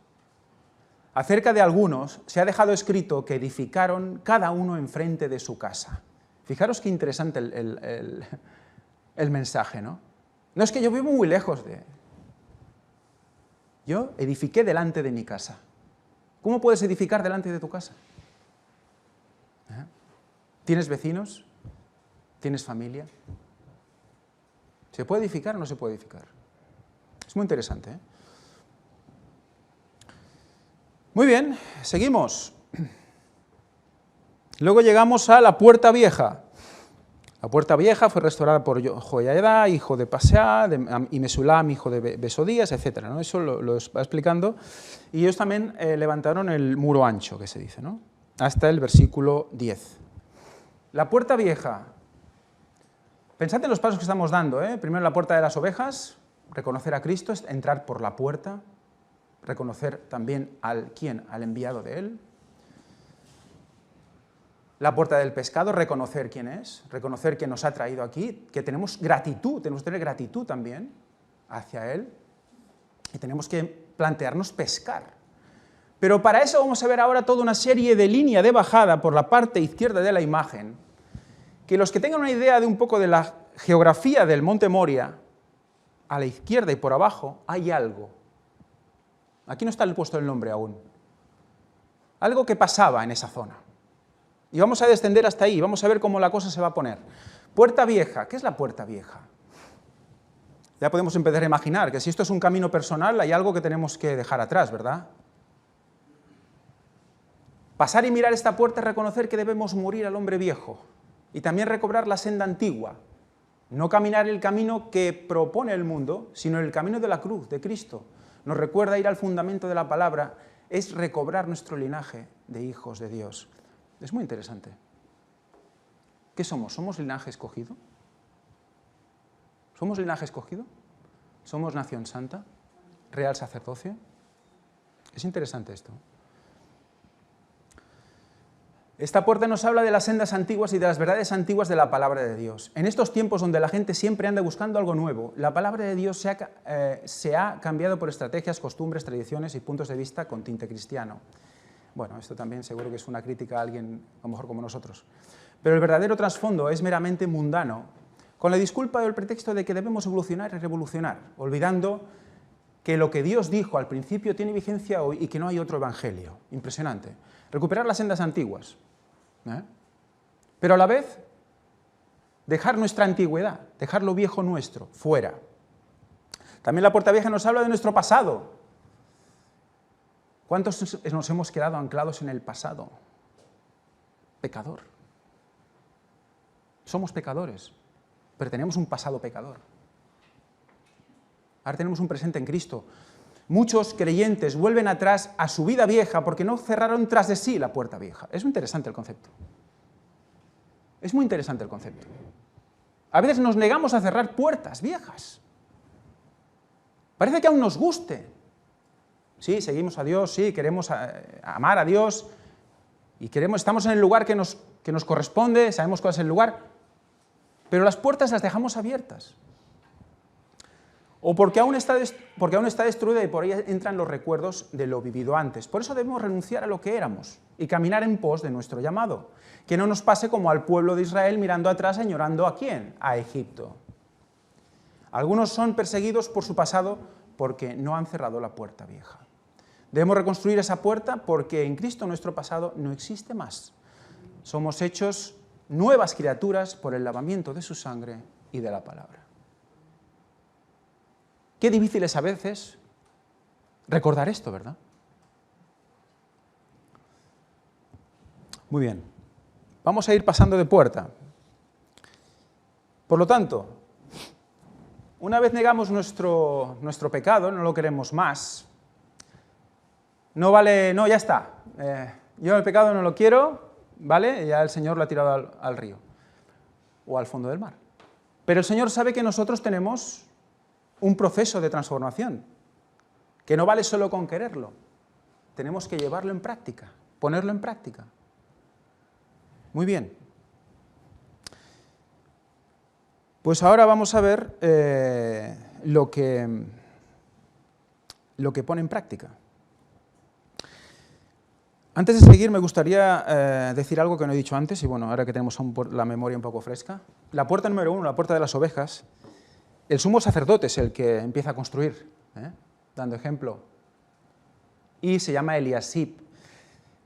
Acerca de algunos, se ha dejado escrito que edificaron cada uno enfrente de su casa. Fijaros qué interesante el mensaje, ¿no? No es que yo vivo muy lejos de... Yo edifiqué delante de mi casa. ¿Cómo puedes edificar delante de tu casa? ¿Tienes vecinos? ¿Tienes familia? ¿Se puede edificar o no se puede edificar? Es muy interesante, ¿eh? Muy bien, seguimos. Luego llegamos a la Puerta Vieja. La Puerta Vieja fue restaurada por Joiada, hijo de Pasea, y Mesulam, hijo de Besodías, etc., ¿no? Eso lo va explicando. Y ellos también levantaron el muro ancho, que se dice, ¿no? Hasta el versículo 10. La Puerta Vieja. Pensad en los pasos que estamos dando, ¿eh? Primero la Puerta de las Ovejas, reconocer a Cristo, es entrar por la puerta, reconocer también al enviado de Él. La Puerta del Pescado, reconocer quién es, reconocer que nos ha traído aquí, que tenemos gratitud, tenemos que tener gratitud también hacia Él, y tenemos que plantearnos pescar. Pero para eso vamos a ver ahora toda una serie de línea de bajada por la parte izquierda de la imagen, que los que tengan una idea de un poco de la geografía del Monte Moria, a la izquierda y por abajo hay algo. Aquí no está puesto el nombre aún. Algo que pasaba en esa zona. Y vamos a descender hasta ahí, vamos a ver cómo la cosa se va a poner. Puerta Vieja, ¿qué es la Puerta Vieja? Ya podemos empezar a imaginar que si esto es un camino personal, hay algo que tenemos que dejar atrás, ¿verdad? Pasar y mirar esta puerta es reconocer que debemos morir al hombre viejo y también recobrar la senda antigua. No caminar el camino que propone el mundo, sino el camino de la cruz, de Cristo. Nos recuerda ir al fundamento de la palabra, es recobrar nuestro linaje de hijos de Dios. Es muy interesante. ¿Qué somos? ¿Somos linaje escogido? ¿Somos linaje escogido? ¿Somos nación santa? ¿Real sacerdocio? Es interesante esto. Esta puerta nos habla de las sendas antiguas y de las verdades antiguas de la palabra de Dios. En estos tiempos donde la gente siempre anda buscando algo nuevo, la palabra de Dios se ha cambiado por estrategias, costumbres, tradiciones y puntos de vista con tinte cristiano. Bueno, esto también seguro que es una crítica a alguien, a lo mejor como nosotros. Pero el verdadero trasfondo es meramente mundano, con la disculpa o el pretexto de que debemos evolucionar y revolucionar, olvidando que lo que Dios dijo al principio tiene vigencia hoy y que no hay otro evangelio. Impresionante. Recuperar las sendas antiguas. Pero a la vez, dejar nuestra antigüedad, dejar lo viejo nuestro, fuera. También la puerta vieja nos habla de nuestro pasado. ¿Cuántos nos hemos quedado anclados en el pasado? Pecador. Somos pecadores, pero tenemos un pasado pecador. Ahora tenemos un presente en Cristo. Muchos creyentes vuelven atrás a su vida vieja porque no cerraron tras de sí la puerta vieja. Es muy interesante el concepto. Es muy interesante el concepto. A veces nos negamos a cerrar puertas viejas. Parece que aún nos guste. Sí, seguimos a Dios, sí, queremos amar a Dios y estamos en el lugar que nos corresponde, sabemos cuál es el lugar, pero las puertas las dejamos abiertas. O porque aún está destruida y por ahí entran los recuerdos de lo vivido antes. Por eso debemos renunciar a lo que éramos y caminar en pos de nuestro llamado. Que no nos pase como al pueblo de Israel mirando atrás, añorando ¿a quién? A Egipto. Algunos son perseguidos por su pasado porque no han cerrado la puerta vieja. Debemos reconstruir esa puerta porque en Cristo nuestro pasado no existe más. Somos hechos nuevas criaturas por el lavamiento de su sangre y de la palabra. Qué difícil es a veces recordar esto, ¿verdad? Muy bien. Vamos a ir pasando de puerta. Por lo tanto, una vez negamos nuestro pecado, no lo queremos más, no vale, no, ya está, yo el pecado no lo quiero, ¿vale? Ya el Señor lo ha tirado al río o al fondo del mar. Pero el Señor sabe que nosotros tenemos un proceso de transformación, que no vale solo con quererlo, tenemos que llevarlo en práctica, ponerlo en práctica. Muy bien. Pues ahora vamos a ver lo que pone en práctica. Antes de seguir me gustaría decir algo que no he dicho antes, y bueno, ahora que tenemos la memoria un poco fresca. La puerta número 1, la puerta de las ovejas, el sumo sacerdote es el que empieza a construir, dando ejemplo, y se llama Eliasib.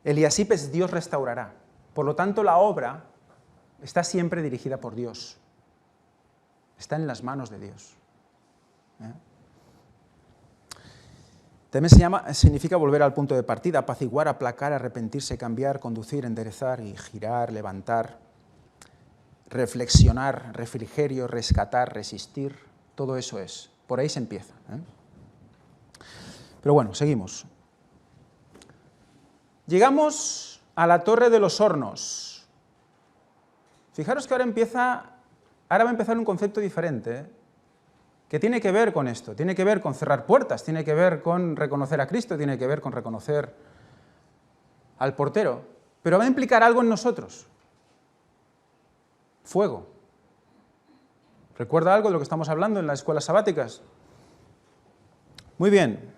Eliasib es Dios restaurará. Por lo tanto, la obra está siempre dirigida por Dios. Está en las manos de Dios. También significa volver al punto de partida, apaciguar, aplacar, arrepentirse, cambiar, conducir, enderezar y girar, levantar, reflexionar, refrigerio, rescatar, resistir. Todo eso es. Por ahí se empieza. Pero bueno, seguimos. Llegamos a la Torre de los Hornos. Fijaros que ahora va a empezar un concepto diferente, que tiene que ver con esto, tiene que ver con cerrar puertas, tiene que ver con reconocer a Cristo, tiene que ver con reconocer al portero, pero va a implicar algo en nosotros. Fuego. ¿Recuerda algo de lo que estamos hablando en las escuelas sabáticas? Muy bien.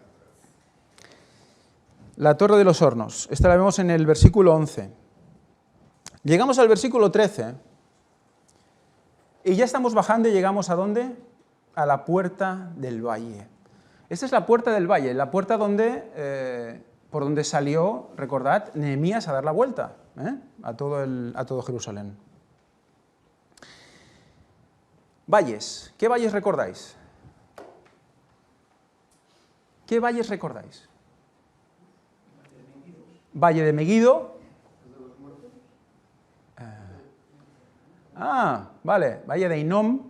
La Torre de los Hornos. Esta la vemos en el versículo 11. Llegamos al versículo 13 y ya estamos bajando y llegamos ¿a dónde? A la puerta del valle. Esta es la puerta del valle, la puerta por donde salió, recordad, Nehemías a dar la vuelta a todo Jerusalén. Valles. ¿Qué valles recordáis? ¿Qué valles recordáis? Valle de Megiddo. Vale, Valle de Hinnom.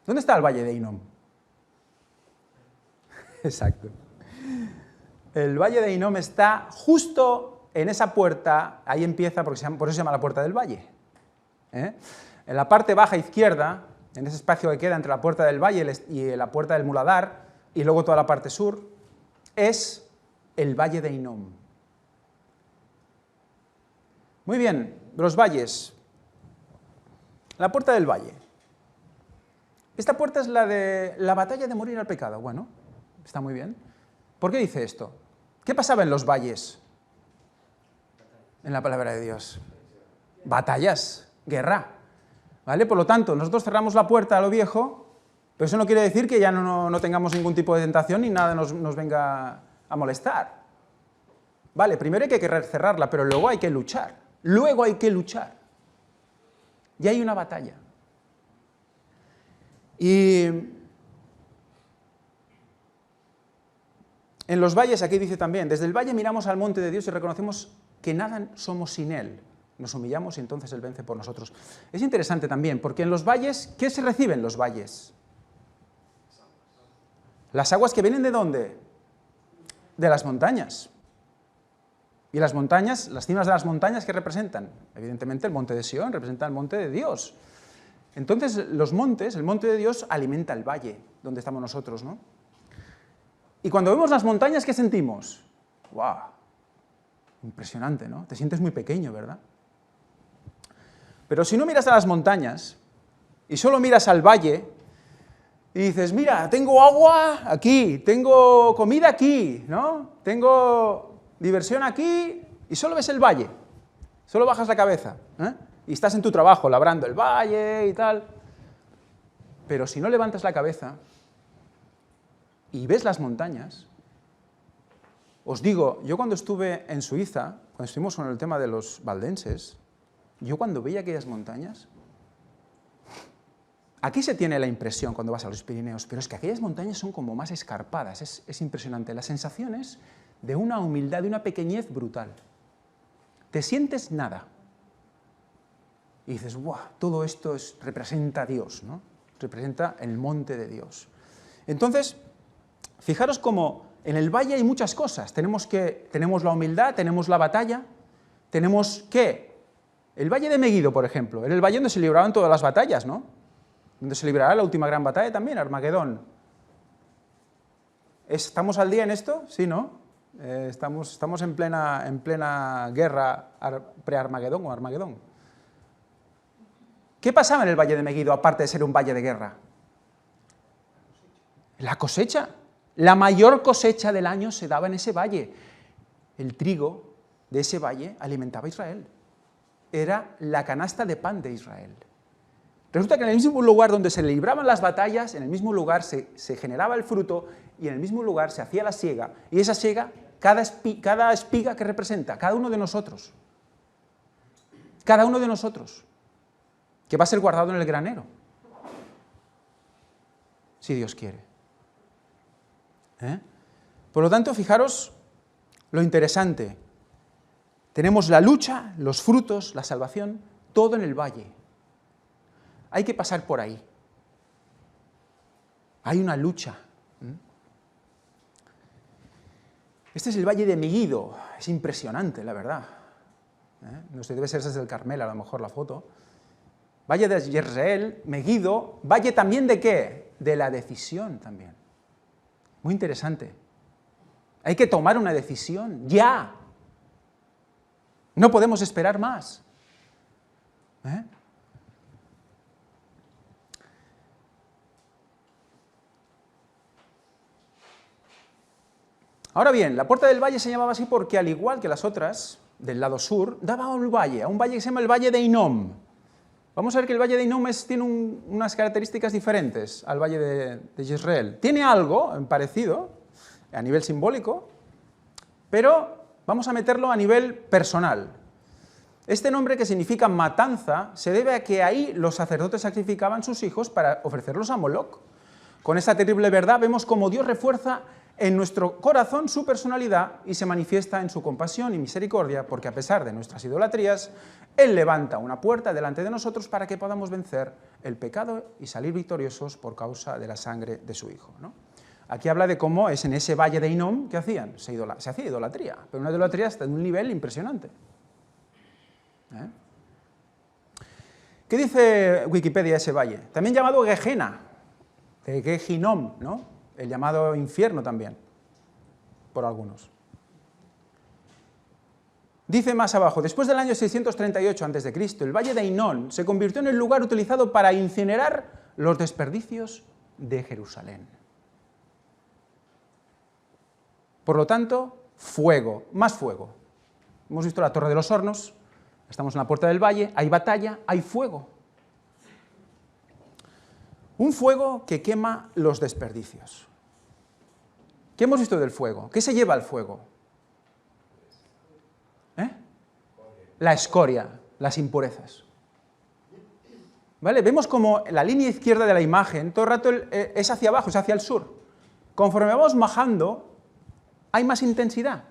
¿Dónde está el Valle de Hinnom? Exacto. El Valle de Hinnom está justo en esa puerta, ahí empieza, por eso se llama la Puerta del Valle. En la parte baja izquierda, en ese espacio que queda entre la Puerta del Valle y la Puerta del Muladar, y luego toda la parte sur, es el Valle de Hinnom. Muy bien, los valles. La Puerta del Valle. Esta puerta es la de la batalla de morir al pecado. Bueno, está muy bien. ¿Por qué dice esto? ¿Qué pasaba en los valles? En la palabra de Dios. Batallas, guerra. ¿vale? Por lo tanto, nosotros cerramos la puerta a lo viejo, pero eso no quiere decir que ya no tengamos ningún tipo de tentación ni nada nos venga a molestar. Vale, primero hay que querer cerrarla, pero luego hay que luchar. Luego hay que luchar. Y hay una batalla. Y en los valles, aquí dice también, desde el valle miramos al monte de Dios y reconocemos que nada somos sin Él. Nos humillamos y entonces Él vence por nosotros. Es interesante también, porque en los valles, ¿qué se recibe en los valles? Las aguas que vienen ¿de dónde? De las montañas. Y las montañas, las cimas de las montañas, ¿qué representan? Evidentemente el monte de Sión representa el monte de Dios. Entonces los montes, el monte de Dios alimenta el valle donde estamos nosotros, ¿no? Y cuando vemos las montañas, ¿qué sentimos? ¡Guau! Impresionante, ¿no? Te sientes muy pequeño, ¿verdad? Pero si no miras a las montañas y solo miras al valle y dices, mira, tengo agua aquí, tengo comida aquí, ¿no? Tengo diversión aquí y solo ves el valle, solo bajas la cabeza, ¿eh? Y estás en tu trabajo labrando el valle y tal. Pero si no levantas la cabeza y ves las montañas, os digo, yo cuando estuve en Suiza, cuando estuvimos con el tema de los valdenses, yo cuando veía aquellas montañas, aquí se tiene la impresión cuando vas a los Pirineos, pero es que aquellas montañas son como más escarpadas, es impresionante. La sensación es de una humildad, de una pequeñez brutal. Te sientes nada. Y dices, ¡guau! Todo esto representa a Dios, ¿no? Representa el monte de Dios. Entonces, fijaros cómo en el valle hay muchas cosas. Tenemos la humildad, tenemos la batalla, tenemos ¿qué? El valle de Meguido, por ejemplo, era el valle donde se libraban todas las batallas, ¿no? Donde se librará la última gran batalla también, Armagedón. ¿Estamos al día en esto? Sí, ¿no? Estamos en plena guerra pre-Armagedón o Armagedón. ¿Qué pasaba en el valle de Meguido, aparte de ser un valle de guerra? La cosecha. La mayor cosecha del año se daba en ese valle. El trigo de ese valle alimentaba a Israel. Era la canasta de pan de Israel. Resulta que en el mismo lugar donde se libraban las batallas, en el mismo lugar se generaba el fruto y en el mismo lugar se hacía la siega. Y esa siega, cada espiga que representa, cada uno de nosotros. Cada uno de nosotros. Que va a ser guardado en el granero. Si Dios quiere. Por lo tanto, fijaros lo interesante. Tenemos la lucha, los frutos, la salvación, todo en el valle. Hay que pasar por ahí. Hay una lucha. Este es el valle de Meguido. Es impresionante, la verdad. No sé, debe ser desde el Carmel, a lo mejor la foto. Valle de Jezreel, Meguido. Valle también ¿de qué? De la decisión también. Muy interesante. Hay que tomar una decisión, ya. No podemos esperar más. Ahora bien, la Puerta del Valle se llamaba así porque, al igual que las otras, del lado sur, daba a un valle que se llama el Valle de Hinnom. Vamos a ver que el Valle de Hinnom tiene unas características diferentes al Valle de Jezreel. Tiene algo parecido, a nivel simbólico, pero vamos a meterlo a nivel personal. Este nombre, que significa matanza, se debe a que ahí los sacerdotes sacrificaban sus hijos para ofrecerlos a Moloc. Con esta terrible verdad vemos cómo Dios refuerza en nuestro corazón su personalidad y se manifiesta en su compasión y misericordia, porque a pesar de nuestras idolatrías, Él levanta una puerta delante de nosotros para que podamos vencer el pecado y salir victoriosos por causa de la sangre de su Hijo, ¿no? Aquí habla de cómo es en ese valle de Hinnom que hacían, se hacía idolatría, pero una idolatría hasta en un nivel impresionante. ¿Qué dice Wikipedia de ese valle? También llamado Gehenna, de Gehinnom, ¿no? El llamado infierno también, por algunos. Dice más abajo, después del año 638 a.C., el valle de Hinnom se convirtió en el lugar utilizado para incinerar los desperdicios de Jerusalén. Por lo tanto, fuego, más fuego. Hemos visto la Torre de los Hornos, estamos en la Puerta del Valle, hay batalla, hay fuego. Un fuego que quema los desperdicios. ¿Qué hemos visto del fuego? ¿Qué se lleva al fuego? La escoria, las impurezas. ¿Vale? Vemos como la línea izquierda de la imagen todo el rato es hacia abajo, es hacia el sur. Conforme vamos bajando, hay más intensidad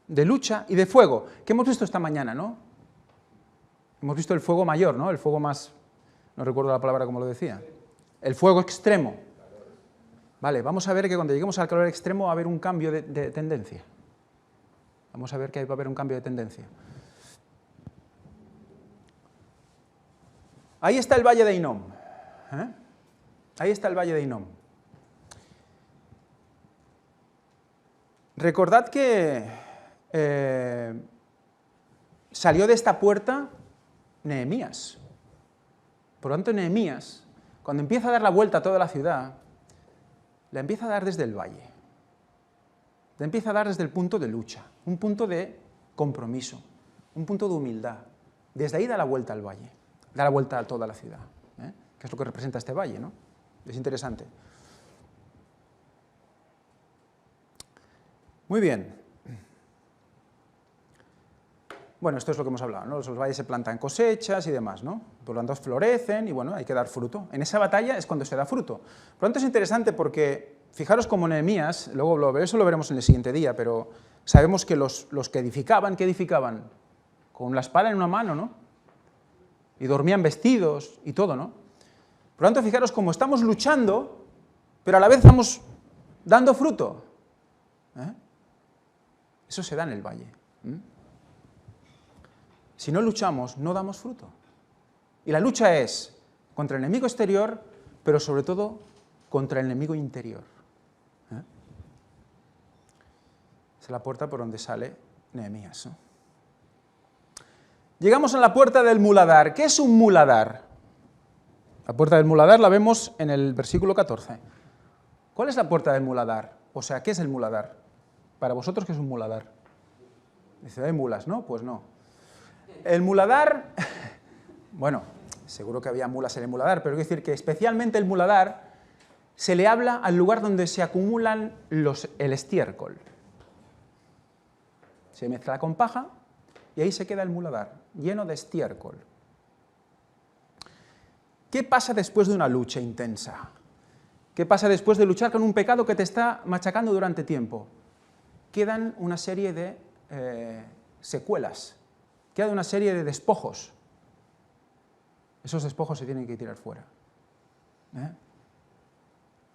de lucha y de fuego, que hemos visto esta mañana, ¿no? Hemos visto el fuego mayor, ¿no? El fuego más, no recuerdo la palabra como lo decía, el fuego extremo. Vale, vamos a ver que cuando lleguemos al calor extremo va a haber un cambio de tendencia. Vamos a ver que va a haber un cambio de tendencia. Ahí está el valle de Hinnom. Ahí está el valle de Hinnom. Recordad que salió de esta puerta Nehemías. Por lo tanto, Nehemías, cuando empieza a dar la vuelta a toda la ciudad, la empieza a dar desde el valle. La empieza a dar desde el punto de lucha, un punto de compromiso, un punto de humildad. Desde ahí da la vuelta al valle. Da la vuelta a toda la ciudad, que es lo que representa este valle, ¿no? Es interesante. Muy bien. Bueno, esto es lo que hemos hablado, ¿no? Los valles se plantan cosechas y demás, ¿no? Por lo tanto, florecen y, bueno, hay que dar fruto. En esa batalla es cuando se da fruto. Por lo tanto, es interesante porque, fijaros como Nehemías, luego eso lo veremos en el siguiente día, pero sabemos que los que edificaban, ¿qué edificaban? Con la espada en una mano, ¿no? Y dormían vestidos y todo, ¿no? Por lo tanto, fijaros cómo estamos luchando, pero a la vez estamos dando fruto. Eso se da en el valle. Si no luchamos, no damos fruto. Y la lucha es contra el enemigo exterior, pero sobre todo contra el enemigo interior. Esa es la puerta por donde sale Nehemías, ¿no? Llegamos a la puerta del muladar. ¿Qué es un muladar? La puerta del muladar la vemos en el versículo 14. ¿Cuál es la puerta del muladar? O sea, ¿qué es el muladar? Para vosotros, ¿qué es un muladar? Dice, hay mulas, ¿no? Pues no. El muladar, bueno, seguro que había mulas en el muladar, pero quiero decir que especialmente el muladar se le habla al lugar donde se acumulan el estiércol. Se mezcla con paja y ahí se queda el muladar, lleno de estiércol. ¿Qué pasa después de una lucha intensa? ¿Qué pasa después de luchar con un pecado que te está machacando durante tiempo? Quedan una serie de secuelas, queda una serie de despojos. Esos despojos se tienen que tirar fuera.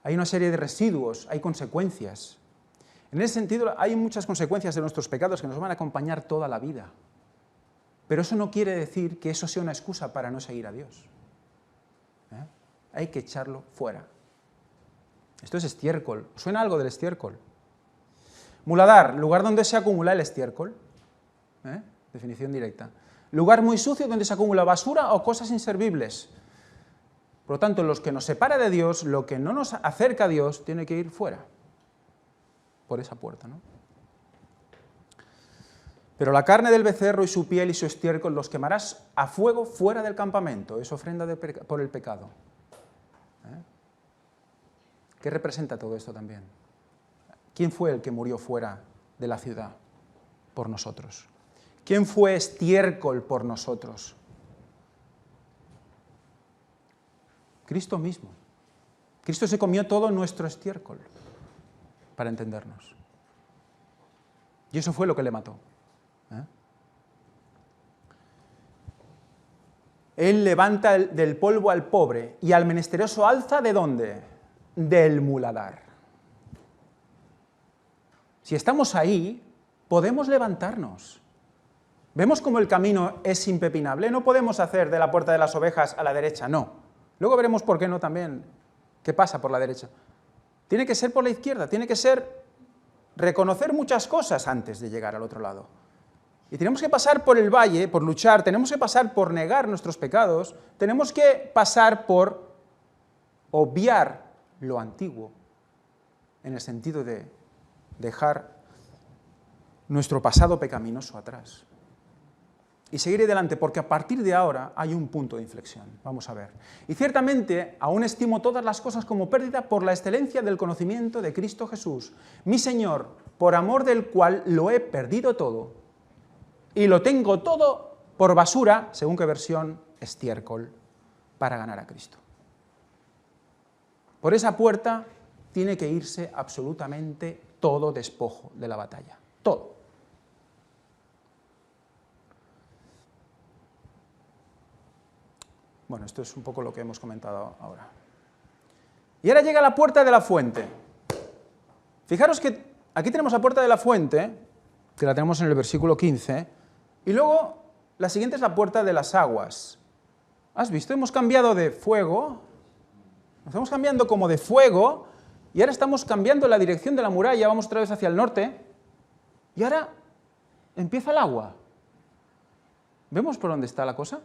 Hay una serie de residuos, hay consecuencias. En ese sentido, hay muchas consecuencias de nuestros pecados que nos van a acompañar toda la vida. Pero eso no quiere decir que eso sea una excusa para no seguir a Dios. Hay que echarlo fuera. Esto es estiércol. ¿Suena algo del estiércol? Muladar, lugar donde se acumula el estiércol. Definición directa. Lugar muy sucio donde se acumula basura o cosas inservibles. Por lo tanto, los que nos separa de Dios, lo que no nos acerca a Dios, tiene que ir fuera. Por esa puerta, ¿no? Pero la carne del becerro y su piel y su estiércol los quemarás a fuego fuera del campamento. Es ofrenda por el pecado. ¿Qué representa todo esto también? ¿Quién fue el que murió fuera de la ciudad por nosotros? ¿Quién fue estiércol por nosotros? Cristo mismo. Cristo se comió todo nuestro estiércol, para entendernos. Y eso fue lo que le mató. Él levanta del polvo al pobre y al menesteroso alza ¿de dónde? Del muladar. Si estamos ahí, podemos levantarnos. ¿Vemos cómo el camino es impepinable? No podemos hacer de la puerta de las ovejas a la derecha, no. Luego veremos por qué no también, qué pasa por la derecha. Tiene que ser por la izquierda, tiene que ser reconocer muchas cosas antes de llegar al otro lado. Y tenemos que pasar por el valle, por luchar, tenemos que pasar por negar nuestros pecados, tenemos que pasar por obviar lo antiguo, en el sentido de dejar nuestro pasado pecaminoso atrás. y seguiré adelante, porque a partir de ahora hay un punto de inflexión. Vamos a ver. Y ciertamente aún estimo todas las cosas como pérdida por la excelencia del conocimiento de Cristo Jesús, mi Señor, por amor del cual lo he perdido todo, y lo tengo todo por basura, según qué versión, estiércol, para ganar a Cristo. Por esa puerta tiene que irse absolutamente todo despojo de la batalla, todo. Bueno, esto es un poco lo que hemos comentado ahora. Y ahora llega la puerta de la fuente. Fijaros que aquí tenemos la puerta de la fuente, que la tenemos en el versículo 15, y luego la siguiente es la puerta de las aguas. ¿Has visto? Hemos cambiado de fuego, nos estamos cambiando como de fuego, y ahora estamos cambiando la dirección de la muralla, vamos otra vez hacia el norte, y ahora empieza el agua. ¿Vemos por dónde está la cosa?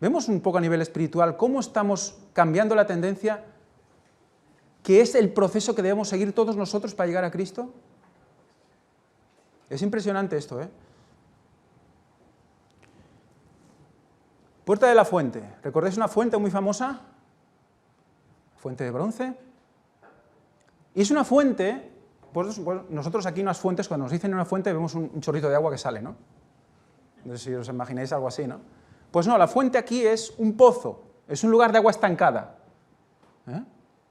¿Vemos un poco a nivel espiritual cómo estamos cambiando la tendencia, que es el proceso que debemos seguir todos nosotros para llegar a Cristo? Es impresionante esto, ¿eh? Puerta de la fuente. ¿Recordáis una fuente muy famosa? Fuente de bronce. Y es una fuente, pues nosotros aquí unas fuentes, cuando nos dicen una fuente, vemos un chorrito de agua que sale, ¿no? No sé si os imagináis algo así, ¿no? Pues no, la fuente aquí es un pozo, es un lugar de agua estancada.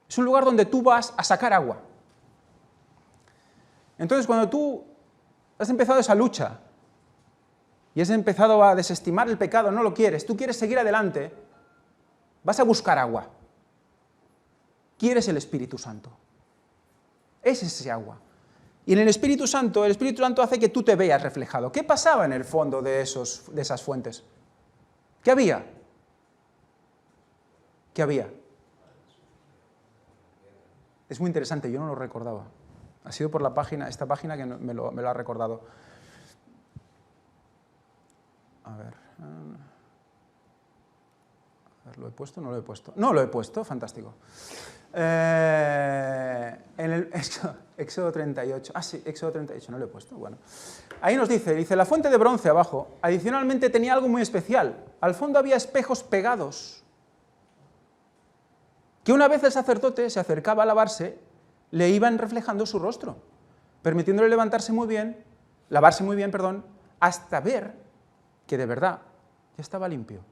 Es un lugar donde tú vas a sacar agua. Entonces, cuando tú has empezado esa lucha y has empezado a desestimar el pecado, no lo quieres, tú quieres seguir adelante, vas a buscar agua. Quieres el Espíritu Santo. Es ese agua. Y en el Espíritu Santo hace que tú te veas reflejado. ¿Qué pasaba en el fondo de esas fuentes? ¿Qué había? ¿Qué había? Es muy interesante, yo no lo recordaba. Ha sido por esta página que me lo ha recordado. A ver, ¿lo he puesto? No lo he puesto. No lo he puesto, fantástico. En el Éxodo 38. Ah, sí, Éxodo 38, no lo he puesto. Bueno. Ahí nos dice, la fuente de bronce abajo, adicionalmente tenía algo muy especial. Al fondo había espejos pegados, que una vez el sacerdote se acercaba a lavarse, le iban reflejando su rostro, permitiéndole lavarse muy bien, hasta ver que de verdad ya estaba limpio.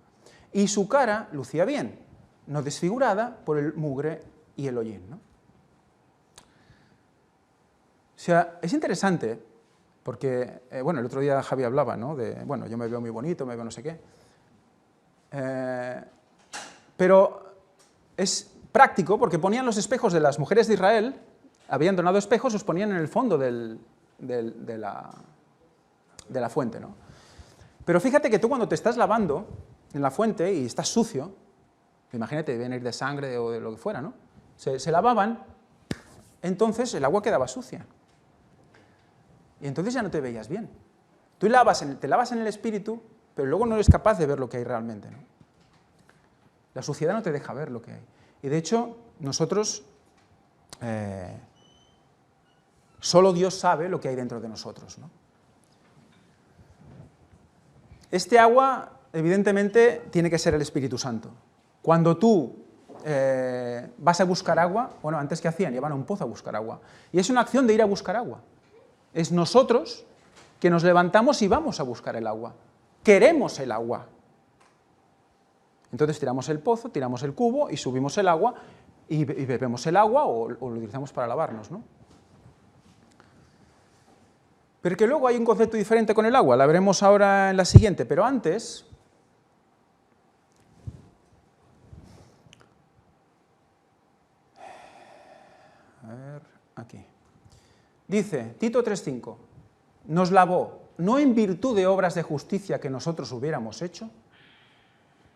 Y su cara lucía bien, no desfigurada por el mugre y el hollín, ¿no? O sea, es interesante, porque, bueno, el otro día Javi hablaba, ¿no? Bueno, yo me veo muy bonito, me veo no sé qué. Pero es práctico, porque ponían los espejos de las mujeres de Israel, habían donado espejos, los ponían en el fondo de la fuente, ¿no? Pero fíjate que tú cuando te estás lavando en la fuente y estás sucio, imagínate, deben ir de sangre o de lo que fuera, ¿no? Se lavaban, entonces el agua quedaba sucia. Y entonces ya no te veías bien. Tú te lavas en el espíritu, pero luego no eres capaz de ver lo que hay realmente, ¿no? La suciedad no te deja ver lo que hay. Y de hecho, nosotros, solo Dios sabe lo que hay dentro de nosotros, ¿no? Este agua, evidentemente, tiene que ser el Espíritu Santo. Cuando tú vas a buscar agua, bueno, antes ¿qué hacían? Iban a un pozo a buscar agua. Y es una acción de ir a buscar agua. Es nosotros que nos levantamos y vamos a buscar el agua. Queremos el agua. Entonces tiramos el pozo, tiramos el cubo y subimos el agua y bebemos el agua o lo utilizamos para lavarnos, ¿no? Pero que luego hay un concepto diferente con el agua, la veremos ahora en la siguiente, pero antes, a ver, aquí, dice, Tito 3:5, nos lavó, no en virtud de obras de justicia que nosotros hubiéramos hecho,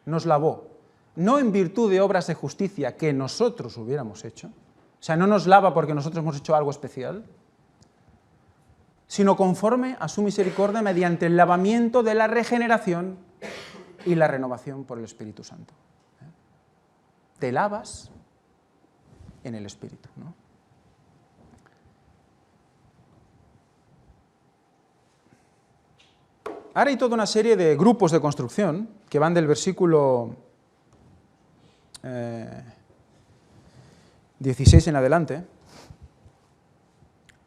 nos lavó, no en virtud de obras de justicia que nosotros hubiéramos hecho, o sea, no nos lava porque nosotros hemos hecho algo especial, sino conforme a su misericordia mediante el lavamiento de la regeneración y la renovación por el Espíritu Santo. Te lavas en el Espíritu, ¿no? ahora hay toda una serie de grupos de construcción que van del versículo 16 en adelante,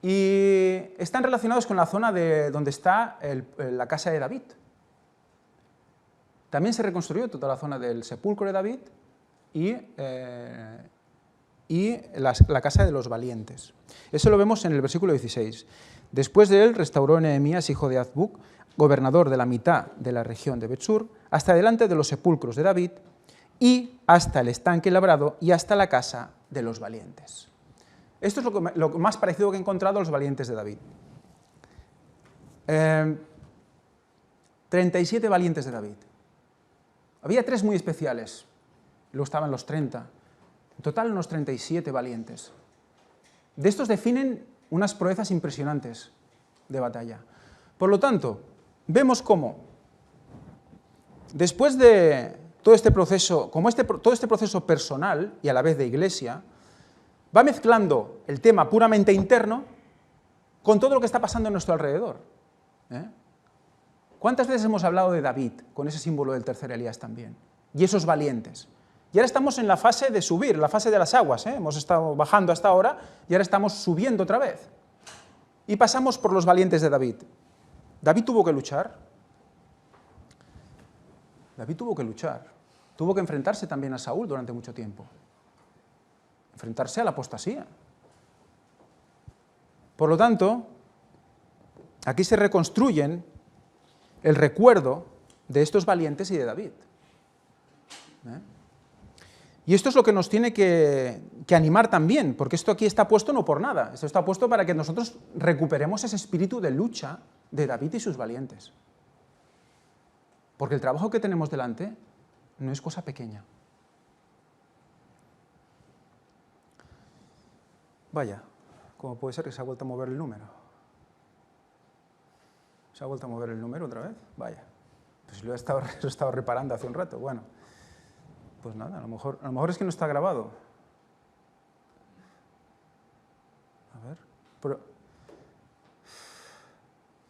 y están relacionados con la zona de donde está la casa de David. También se reconstruyó toda la zona del sepulcro de David y la casa de los valientes. Eso lo vemos en el versículo 16. Después de él restauró Nehemías, hijo de Azbuc, gobernador de la mitad de la región de Bet-Sur, hasta delante de los sepulcros de David y hasta el estanque labrado y hasta la casa de los valientes. Esto es lo más parecido que he encontrado a los valientes de David. 37 valientes de David. Había 3 muy especiales, luego estaban los 30. En total unos 37 valientes. De estos definen unas proezas impresionantes de batalla. Por lo tanto, vemos cómo, después de todo este proceso, todo este proceso personal y a la vez de iglesia, va mezclando el tema puramente interno con todo lo que está pasando en nuestro alrededor. ¿Cuántas veces hemos hablado de David, con ese símbolo del tercer Elías también? Y esos valientes. Y ahora estamos en la fase de subir, la fase de las aguas. Hemos estado bajando hasta ahora y ahora estamos subiendo otra vez. Y pasamos por los valientes de David. David tuvo que luchar. David tuvo que luchar. Tuvo que enfrentarse también a Saúl durante mucho tiempo. Enfrentarse a la apostasía. Por lo tanto, aquí se reconstruyen el recuerdo de estos valientes y de David. Y esto es lo que nos tiene que animar también, porque esto aquí está puesto no por nada, esto está puesto para que nosotros recuperemos ese espíritu de lucha de David y sus valientes. Porque el trabajo que tenemos delante no es cosa pequeña. Vaya, ¿cómo puede ser que se ha vuelto a mover el número? ¿Se ha vuelto a mover el número otra vez? Vaya, pues lo he estado reparando hace un rato. Bueno, pues nada, a lo mejor es que no está grabado.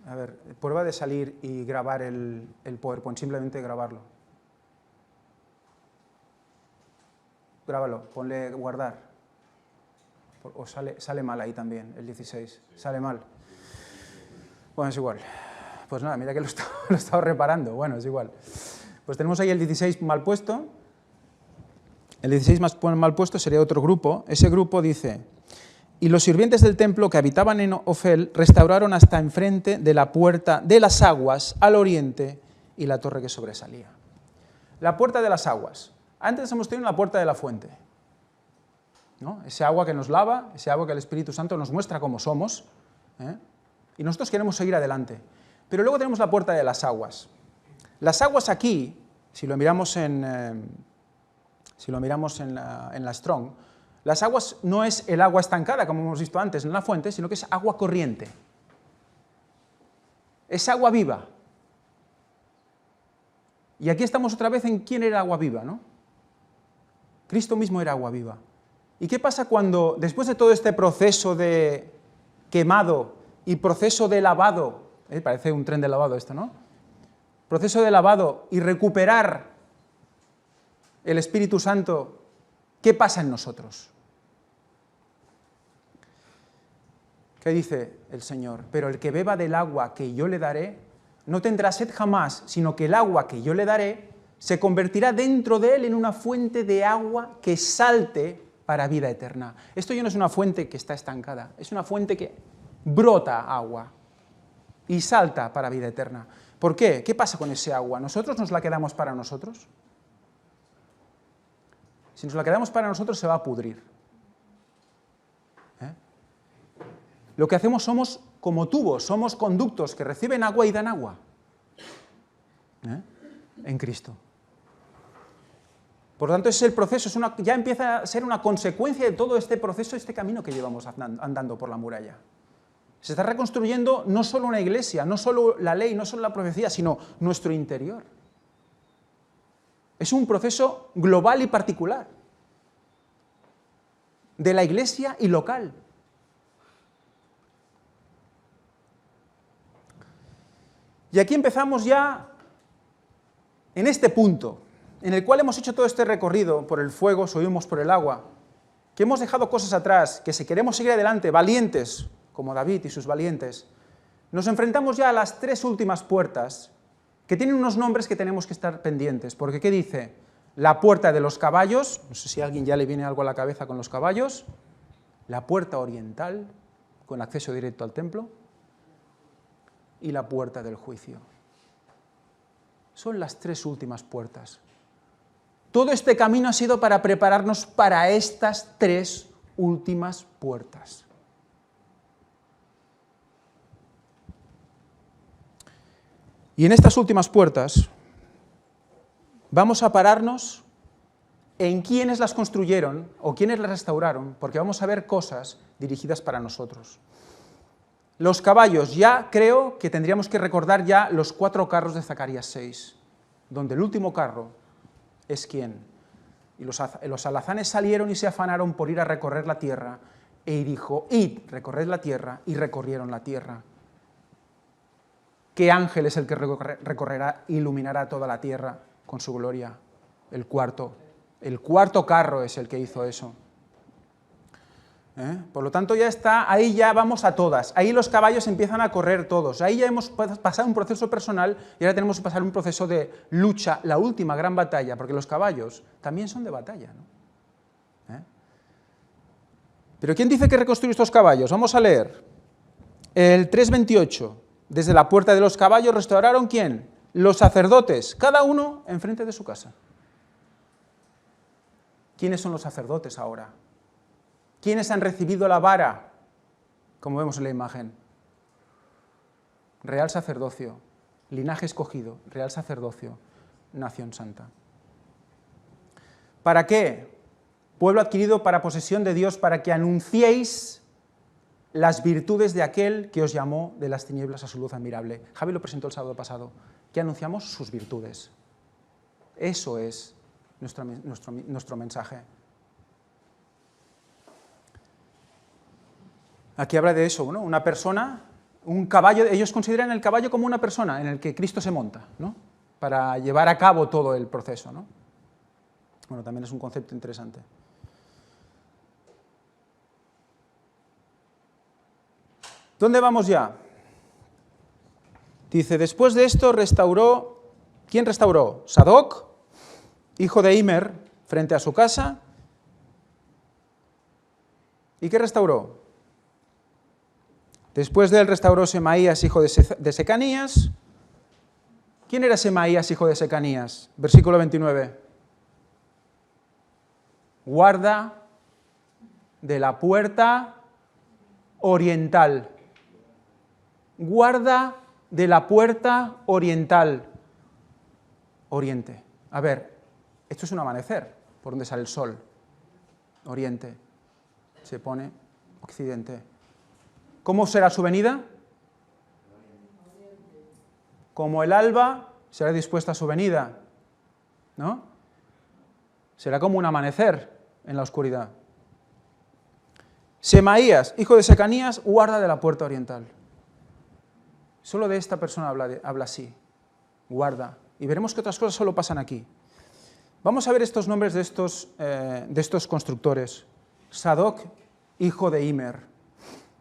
A ver, prueba de salir y grabar el PowerPoint, simplemente grabarlo. Grábalo, ponle guardar. O sale mal ahí también, el 16. Sale mal. Bueno, es igual. Pues nada, mira que lo he estado reparando. Bueno, es igual. Pues tenemos ahí el 16 mal puesto. El 16 mal puesto sería otro grupo. Ese grupo dice: y los sirvientes del templo que habitaban en Ofel restauraron hasta enfrente de la puerta de las aguas al oriente y la torre que sobresalía. La puerta de las aguas. Antes hemos tenido la puerta de la fuente, ¿no? Ese agua que nos lava, ese agua que el Espíritu Santo nos muestra cómo somos, y nosotros queremos seguir adelante. Pero luego tenemos la puerta de las aguas. Las aguas aquí, si lo miramos en la Strong, las aguas no es el agua estancada, como hemos visto antes en la fuente, sino que es agua corriente. Es agua viva. Y aquí estamos otra vez en quién era agua viva, ¿no? Cristo mismo era agua viva. ¿Y qué pasa cuando, después de todo este proceso de quemado y proceso de lavado, parece un tren de lavado esto, ¿no? Proceso de lavado y recuperar el Espíritu Santo, ¿qué pasa en nosotros? ¿Qué dice el Señor? Pero el que beba del agua que yo le daré, no tendrá sed jamás, sino que el agua que yo le daré se convertirá dentro de él en una fuente de agua que salte para vida eterna. Esto ya no es una fuente que está estancada, es una fuente que brota agua y salta para vida eterna. ¿Por qué? ¿Qué pasa con ese agua? ¿Nosotros nos la quedamos para nosotros? Si nos la quedamos para nosotros se va a pudrir. Lo que hacemos somos como tubos, somos conductos que reciben agua y dan agua. En Cristo. Por lo tanto, ese es el proceso, ya empieza a ser una consecuencia de todo este proceso, este camino que llevamos andando por la muralla. Se está reconstruyendo no solo una iglesia, no solo la ley, no solo la profecía, sino nuestro interior. Es un proceso global y particular, de la iglesia y local. Y aquí empezamos ya en este punto, en el cual hemos hecho todo este recorrido por el fuego, subimos por el agua, que hemos dejado cosas atrás, que si queremos seguir adelante, valientes, como David y sus valientes, nos enfrentamos ya a las tres últimas puertas, que tienen unos nombres que tenemos que estar pendientes, porque ¿qué dice? La puerta de los caballos, no sé si a alguien ya le viene algo a la cabeza con los caballos, la puerta oriental, con acceso directo al templo, y la puerta del juicio. Son las tres últimas puertas. Todo este camino ha sido para prepararnos para estas tres últimas puertas. Y en estas últimas puertas vamos a pararnos en quiénes las construyeron o quiénes las restauraron, porque vamos a ver cosas dirigidas para nosotros. Los caballos, ya creo que tendríamos que recordar ya los 4 carros de Zacarías 6, donde el último carro es quién. Y los alazanes salieron y se afanaron por ir a recorrer la tierra, y dijo, id, recorred la tierra, y recorrieron la tierra. ¿Qué ángel es el que recorrerá e iluminará toda la tierra con su gloria? El cuarto carro es el que hizo eso. Por lo tanto ya está, ahí ya vamos a todas, ahí los caballos empiezan a correr todos, ahí ya hemos pasado un proceso personal y ahora tenemos que pasar un proceso de lucha, la última gran batalla, porque los caballos también son de batalla, ¿no? Pero ¿quién dice que reconstruye estos caballos? Vamos a leer el 3:28. Desde la puerta de los caballos restauraron ¿quién? Los sacerdotes, cada uno enfrente de su casa. ¿Quiénes son los sacerdotes ahora? ¿Quiénes han recibido la vara? Como vemos en la imagen. Real sacerdocio, linaje escogido, real sacerdocio, nación santa. ¿Para qué? Pueblo adquirido para posesión de Dios, para que anunciéis las virtudes de aquel que os llamó de las tinieblas a su luz admirable. Javi lo presentó el sábado pasado, que anunciamos sus virtudes. Eso es nuestro mensaje. Aquí habla de eso, ¿no? Una persona, un caballo, ellos consideran el caballo como una persona en el que Cristo se monta, ¿no? Para llevar a cabo todo el proceso, ¿no? Bueno, también es un concepto interesante. ¿Dónde vamos ya? Dice, después de esto restauró, ¿quién restauró? Sadoc, hijo de Imer, frente a su casa. ¿Y qué restauró? Después de él restauró Semaías, hijo de Secanías. ¿Quién era Semaías, hijo de Secanías? Versículo 29. Guarda de la puerta oriental. Guarda de la puerta oriental. Oriente. A ver, esto es un amanecer, por donde sale el sol. Oriente. Se pone occidente. ¿Cómo será su venida? Como el alba será dispuesta a su venida, ¿no? Será como un amanecer en la oscuridad. Semaías, hijo de Secanías, guarda de la puerta oriental. Solo de esta persona habla así, guarda. Y veremos que otras cosas solo pasan aquí. Vamos a ver estos nombres de estos constructores. Sadoc, hijo de Imer.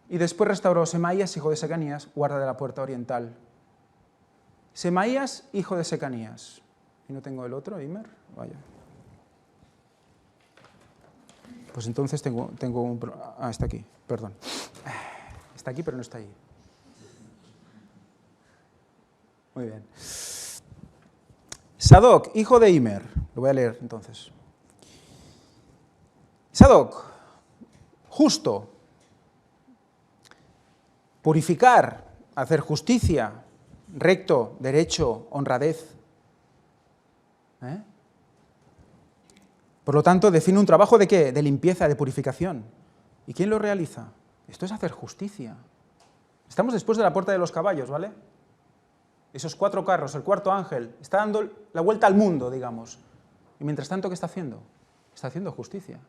Y después restauró Semaías, hijo de Secanías, guarda de la puerta oriental. Semaías, hijo de Secanías. ¿Y no tengo el otro, Imer? Vaya. Pues entonces tengo un... está aquí, perdón. Está aquí, pero no está ahí. Muy bien. Sadoc, hijo de Imer. Lo voy a leer entonces. Sadoc, justo, purificar, hacer justicia, recto, derecho, honradez. Por lo tanto, define un trabajo ¿de qué? De limpieza, de purificación. ¿Y quién lo realiza? Esto es hacer justicia. Estamos después de la puerta de los caballos, ¿vale? Esos 4 carros, el cuarto ángel, está dando la vuelta al mundo, digamos. Y mientras tanto, ¿qué está haciendo? Está haciendo justicia.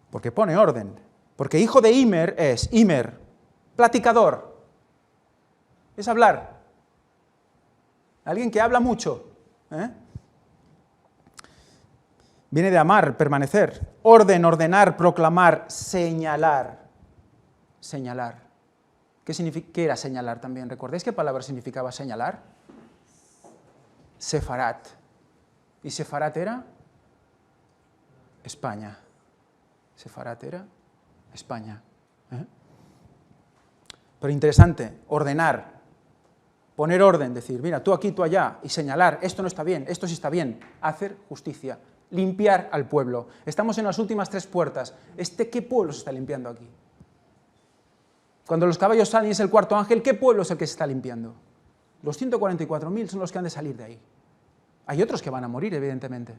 Porque pone orden. Porque hijo de Imer es, Imer, platicador. es hablar. Alguien que habla mucho. Viene de amar, permanecer. Orden, ordenar, proclamar, señalar. Señalar. ¿Qué era señalar también? ¿Recordáis qué palabra significaba señalar? Sefarat. ¿Y Sefarat era? España. Sefarat era España. Pero interesante, ordenar, poner orden, decir, mira, tú aquí, tú allá, y señalar, esto no está bien, esto sí está bien, hacer justicia, limpiar al pueblo. Estamos en las últimas 3 puertas. ¿Qué pueblo se está limpiando aquí? Cuando los caballos salen y es el cuarto ángel, ¿qué pueblo es el que se está limpiando? Los 144.000 son los que han de salir de ahí. Hay otros que van a morir, evidentemente.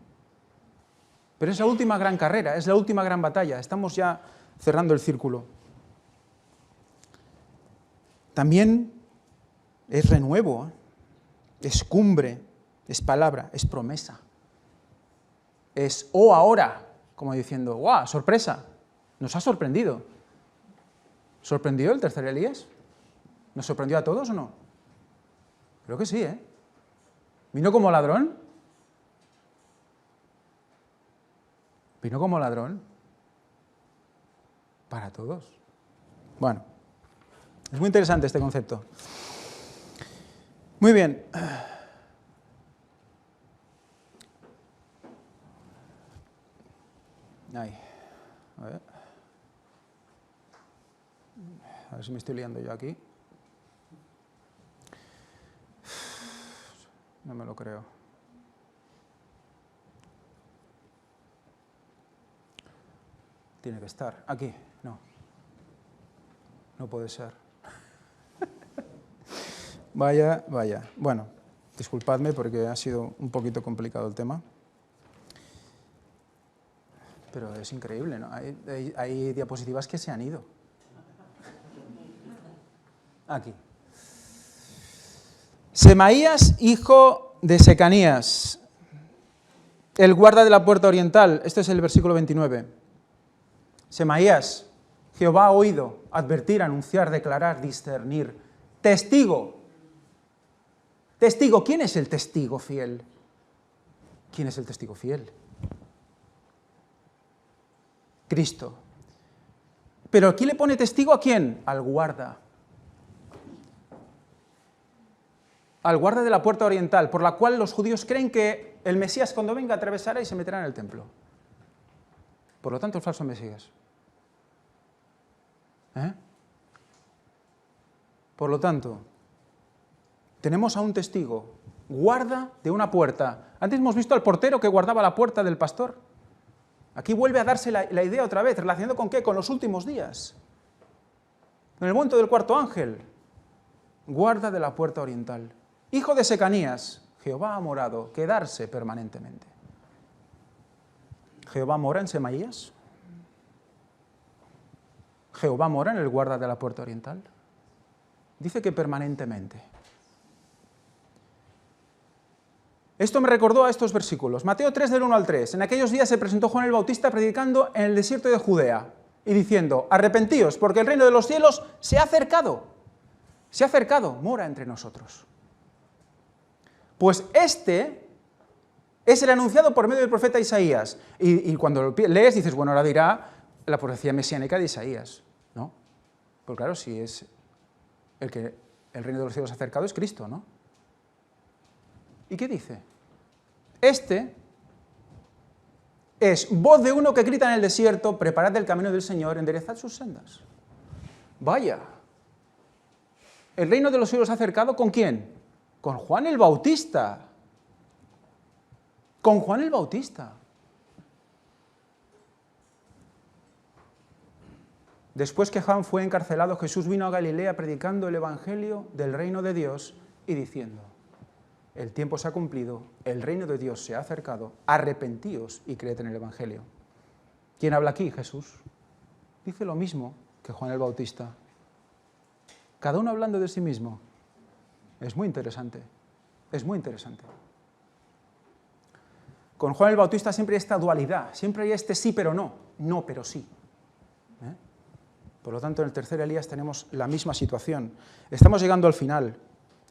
Pero es la última gran carrera, es la última gran batalla. Estamos ya cerrando el círculo. También es renuevo, es cumbre, es palabra, es promesa. Es ahora, como diciendo, ¡guau, sorpresa! Nos ha sorprendido. ¿Sorprendió el tercer Elías? ¿Nos sorprendió a todos o no? Creo que sí, ¿eh? ¿Vino como ladrón? ¿Vino como ladrón? Para todos. Bueno, es muy interesante este concepto. Muy bien. Ahí. A ver si me estoy liando yo aquí. No me lo creo. Tiene que estar. Aquí. No. No puede ser. Vaya. Bueno, disculpadme porque ha sido un poquito complicado el tema. Pero es increíble, ¿no? Hay diapositivas que se han ido. Aquí. Semaías, hijo de Secanías, el guarda de la puerta oriental. Este es el versículo 29. Semaías, Jehová ha oído, advertir, anunciar, declarar, discernir. Testigo. Testigo. ¿Quién es el testigo fiel? ¿Quién es el testigo fiel? Cristo. Pero aquí le pone testigo ¿a quién? Al guarda. Al guarda de la puerta oriental, por la cual los judíos creen que el Mesías cuando venga atravesará y se meterá en el templo. Por lo tanto, el falso Mesías. Por lo tanto, tenemos a un testigo, guarda de una puerta. Antes hemos visto al portero que guardaba la puerta del pastor. Aquí vuelve a darse la idea otra vez, relacionado con ¿qué? Con los últimos días. En el momento del cuarto ángel, guarda de la puerta oriental. Hijo de Secanías, Jehová ha morado, quedarse permanentemente. ¿Jehová mora en Semaías? ¿Jehová mora en el guarda de la puerta oriental? Dice que permanentemente. Esto me recordó a estos versículos. Mateo 3, del 1 al 3. En aquellos días se presentó Juan el Bautista predicando en el desierto de Judea y diciendo, arrepentíos, porque el reino de los cielos se ha acercado. Se ha acercado, mora entre nosotros. Pues este es el anunciado por medio del profeta Isaías. Y cuando lo lees dices, bueno, ahora dirá la profecía mesiánica de Isaías, ¿no? Pues claro, si es el que el reino de los cielos se ha acercado es Cristo, ¿no? ¿Y qué dice? Este es voz de uno que grita en el desierto, preparad el camino del Señor, enderezad sus sendas. Vaya. ¿El reino de los cielos se ha acercado con quién? Con Juan el Bautista. Con Juan el Bautista. Después que Juan fue encarcelado, Jesús vino a Galilea predicando el evangelio del reino de Dios y diciendo, el tiempo se ha cumplido, el reino de Dios se ha acercado, arrepentíos y creed en el evangelio. ¿Quién habla aquí? Jesús. Dice lo mismo que Juan el Bautista. Cada uno hablando de sí mismo. Es muy interesante, es muy interesante. Con Juan el Bautista siempre hay esta dualidad, siempre hay este sí pero no, no pero sí. Por lo tanto, en el tercer Elías tenemos la misma situación. Estamos llegando al final.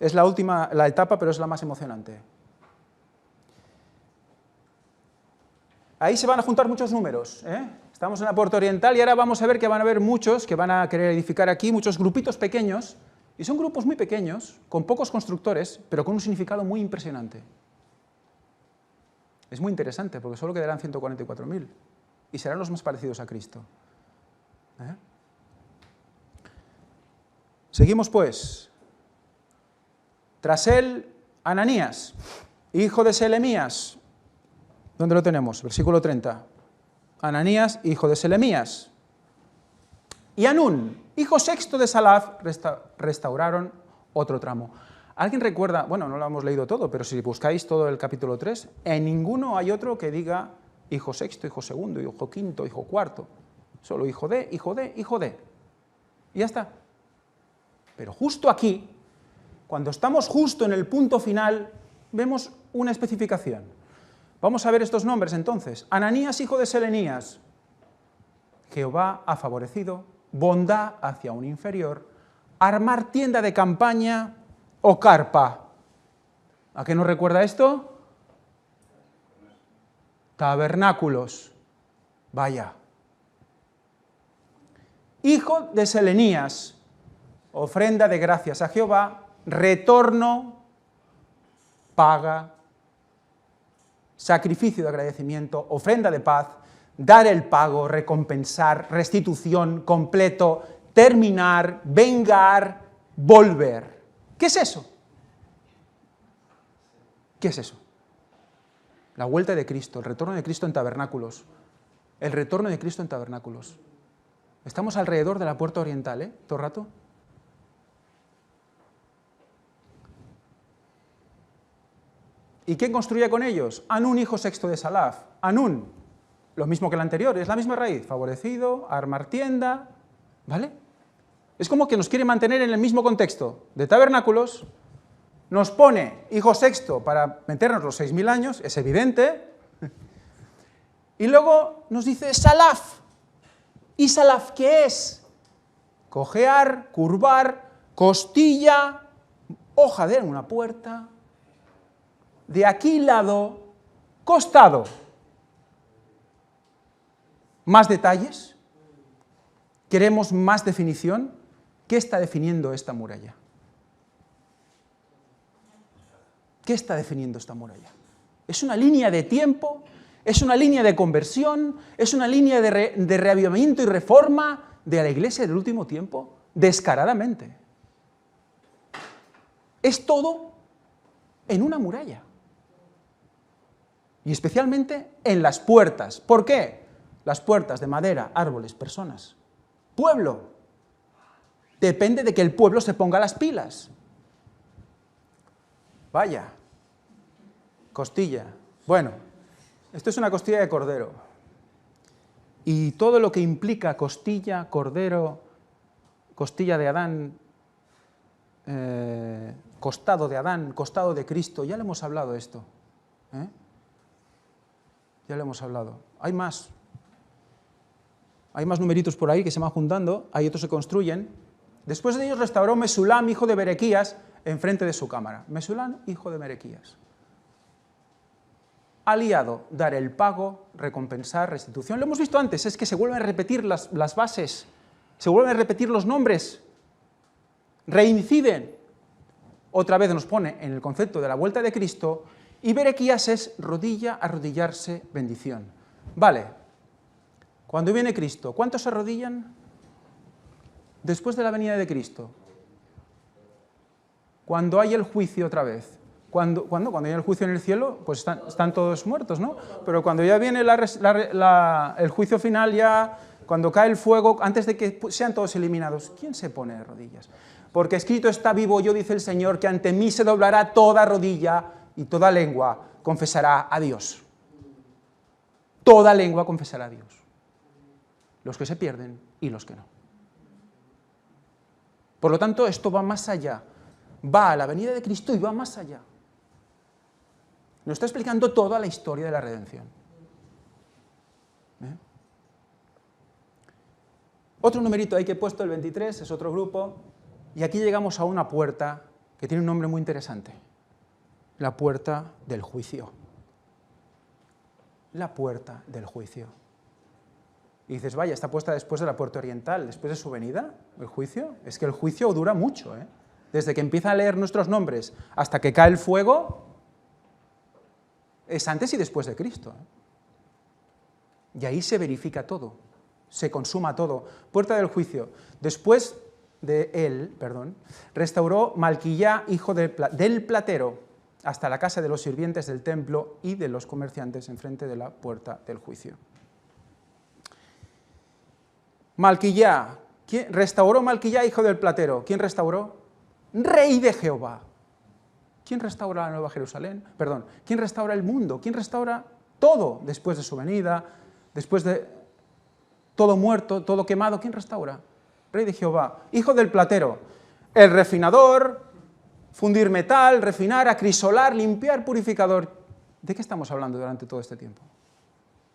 Es la última, la etapa, pero es la más emocionante. Ahí se van a juntar muchos números, ¿eh? Estamos en la puerta oriental y ahora vamos a ver que van a haber muchos que van a querer edificar aquí, muchos grupitos pequeños, y son grupos muy pequeños, con pocos constructores, pero con un significado muy impresionante. Es muy interesante, porque solo quedarán 144.000, y serán los más parecidos a Cristo. ¿Eh? Seguimos pues. Tras él, Ananías, hijo de Selemías. ¿Dónde lo tenemos? Versículo 30. Ananías, hijo de Selemías. Y Anún, hijo sexto de Salaf, restauraron otro tramo. ¿Alguien recuerda? Bueno, no lo hemos leído todo, pero si buscáis todo el capítulo 3, en ninguno hay otro que diga hijo sexto, hijo segundo, hijo quinto, hijo cuarto. Solo hijo de, hijo de, hijo de. Y ya está. Pero justo aquí, cuando estamos justo en el punto final, vemos una especificación. Vamos a ver estos nombres entonces. Ananías, hijo de Selemías. Jehová ha favorecido bondad hacia un inferior, armar tienda de campaña o carpa. ¿A qué nos recuerda esto? Tabernáculos. Vaya. Hijo de Selemías, ofrenda de gracias a Jehová, retorno, paga, sacrificio de agradecimiento, ofrenda de paz, dar el pago, recompensar, restitución, completo, terminar, vengar, volver. ¿Qué es eso? ¿Qué es eso? La vuelta de Cristo, el retorno de Cristo en tabernáculos. El retorno de Cristo en tabernáculos. Estamos alrededor de la puerta oriental, ¿eh? Todo el rato. ¿Y quién construye con ellos? Anún, hijo sexto de Salaf. Anún, lo mismo que el anterior, es la misma raíz. Favorecido, armar tienda, ¿vale? Es como que nos quiere mantener en el mismo contexto de tabernáculos, nos pone hijo sexto para meternos los 6.000 años, es evidente, y luego nos dice Salaf. ¿Y Salaf qué es? Cojear, curvar, costilla, hoja en una puerta, de aquí lado, costado. ¿Más detalles? ¿Queremos más definición? ¿Qué está definiendo esta muralla? ¿Qué está definiendo esta muralla? ¿Es una línea de tiempo? ¿Es una línea de conversión? ¿Es una línea de reavivamiento y reforma de la iglesia del último tiempo? Descaradamente. Es todo en una muralla. Y especialmente en las puertas. ¿Por qué? Las puertas de madera, árboles, personas. Pueblo. Depende de que el pueblo se ponga las pilas. Vaya. Costilla. Bueno, esto es una costilla de cordero. Y todo lo que implica costilla, cordero, costilla de Adán, costado de Adán, costado de Cristo, ya le hemos hablado esto. Ya lo hemos hablado. Hay más. Hay más numeritos por ahí que se van juntando, hay otros que se construyen. Después de ellos restauró Mesulam, hijo de Berequías, enfrente de su cámara. Mesulam, hijo de Berequías. Aliado, dar el pago, recompensar, restitución. Lo hemos visto antes, es que se vuelven a repetir las bases, se vuelven a repetir los nombres, reinciden. Otra vez nos pone en el concepto de la vuelta de Cristo, y Berequías es rodilla, arrodillarse, bendición. Vale, cuando viene Cristo, ¿cuántos se arrodillan? Después de la venida de Cristo. Cuando hay el juicio otra vez. Cuando hay el juicio en el cielo, pues están todos muertos, ¿no? Pero cuando ya viene el juicio final, ya cuando cae el fuego, antes de que sean todos eliminados, ¿quién se pone de rodillas? Porque escrito está: vivo yo, dice el Señor, que ante mí se doblará toda rodilla y toda lengua confesará a Dios. Toda lengua confesará a Dios. Los que se pierden y los que no. Por lo tanto, esto va más allá. Va a la venida de Cristo y va más allá. Nos está explicando toda la historia de la redención. Otro numerito ahí que he puesto, el 23, es otro grupo. Y aquí llegamos a una puerta que tiene un nombre muy interesante. La puerta del juicio. La puerta del juicio. Y dices, vaya, está puesta después de la puerta oriental, después de su venida, el juicio. Es que el juicio dura mucho, ¿eh? Desde que empieza a leer nuestros nombres hasta que cae el fuego, es antes y después de Cristo, ¿eh? Y ahí se verifica todo, se consuma todo. Puerta del juicio. Después de él, restauró Malquillá, hijo del platero, hasta la casa de los sirvientes del templo y de los comerciantes enfrente de la puerta del juicio. Malquillá, ¿quién restauró Malquillá, hijo del platero? ¿Quién restauró? Rey de Jehová. ¿Quién restaura la Nueva Jerusalén? ¿Quién restaura el mundo? ¿Quién restaura todo después de su venida, después de todo muerto, todo quemado? ¿Quién restaura? Rey de Jehová, hijo del platero, el refinador, fundir metal, refinar, acrisolar, limpiar, purificador. ¿De qué estamos hablando durante todo este tiempo?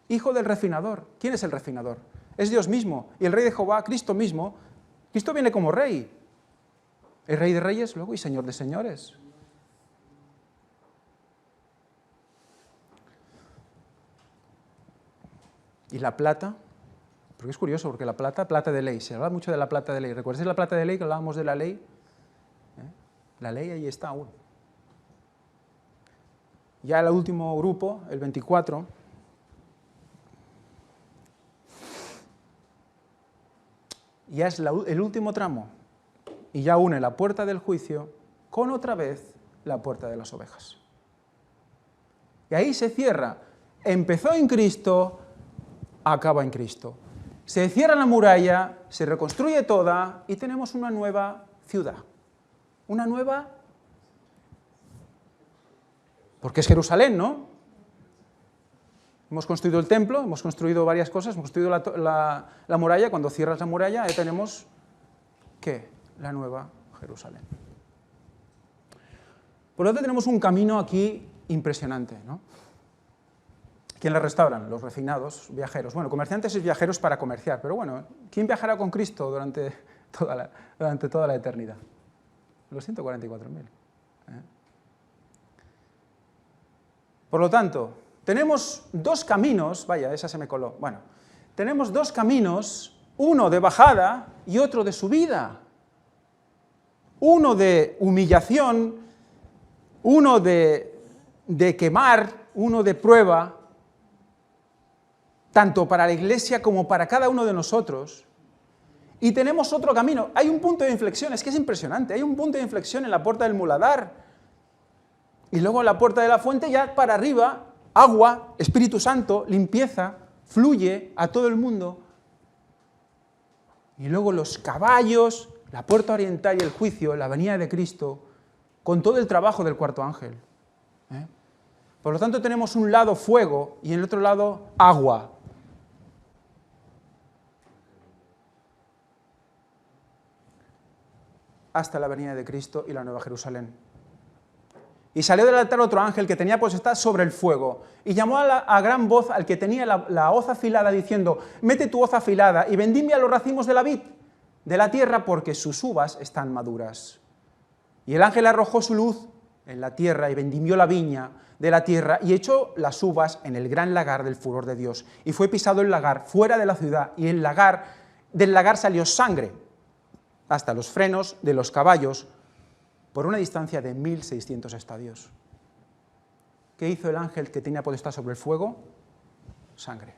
Hijo del refinador. ¿Quién es el refinador? Es Dios mismo. Y el Rey de Jehová, Cristo mismo. Cristo viene como Rey. El Rey de Reyes, luego, y Señor de Señores. Y la plata, porque es curioso, porque la plata de ley, se habla mucho de la plata de ley. ¿Recuerdas la plata de ley que hablábamos de la ley? La ley ahí está aún. Ya el último grupo, el 24, ya es el último tramo, y ya une la puerta del juicio con otra vez la puerta de las ovejas. Y ahí se cierra. Empezó en Cristo, acaba en Cristo. Se cierra la muralla, se reconstruye toda y tenemos una nueva ciudad. Una nueva... Porque es Jerusalén, ¿no? Hemos construido el templo, hemos construido varias cosas, hemos construido la muralla. Cuando cierras la muralla, ahí tenemos, ¿qué? La nueva Jerusalén. Por lo tanto, tenemos un camino aquí impresionante, ¿no? ¿Quién la restauran? Los refinados, viajeros. Bueno, comerciantes y viajeros para comerciar, pero bueno, ¿quién viajará con Cristo durante toda la eternidad? Los 144.000. Por lo tanto, tenemos dos caminos, vaya, esa se me coló, bueno, tenemos dos caminos, uno de bajada y otro de subida. Uno de humillación, uno de quemar, uno de prueba, tanto para la iglesia como para cada uno de nosotros. Y tenemos otro camino. Hay un punto de inflexión, es que es impresionante, hay un punto de inflexión en la puerta del muladar. Y luego en la puerta de la fuente, ya para arriba, agua, Espíritu Santo, limpieza, fluye a todo el mundo. Y luego los caballos, la puerta oriental y el juicio, la venida de Cristo, con todo el trabajo del cuarto ángel. Por lo tanto, tenemos un lado fuego y en el otro lado agua. Hasta la venida de Cristo y la Nueva Jerusalén. Y salió del altar otro ángel que tenía potestad sobre el fuego, y llamó a gran voz al que tenía la hoz afilada, diciendo: mete tu hoz afilada y vendimia los racimos de la vid, de la tierra, porque sus uvas están maduras. Y el ángel arrojó su luz en la tierra y vendimió la viña de la tierra y echó las uvas en el gran lagar del furor de Dios. Y fue pisado el lagar fuera de la ciudad, y del lagar salió sangre hasta los frenos de los caballos, por una distancia de 1.600 estadios. ¿Qué hizo el ángel que tenía potestad sobre el fuego? Sangre.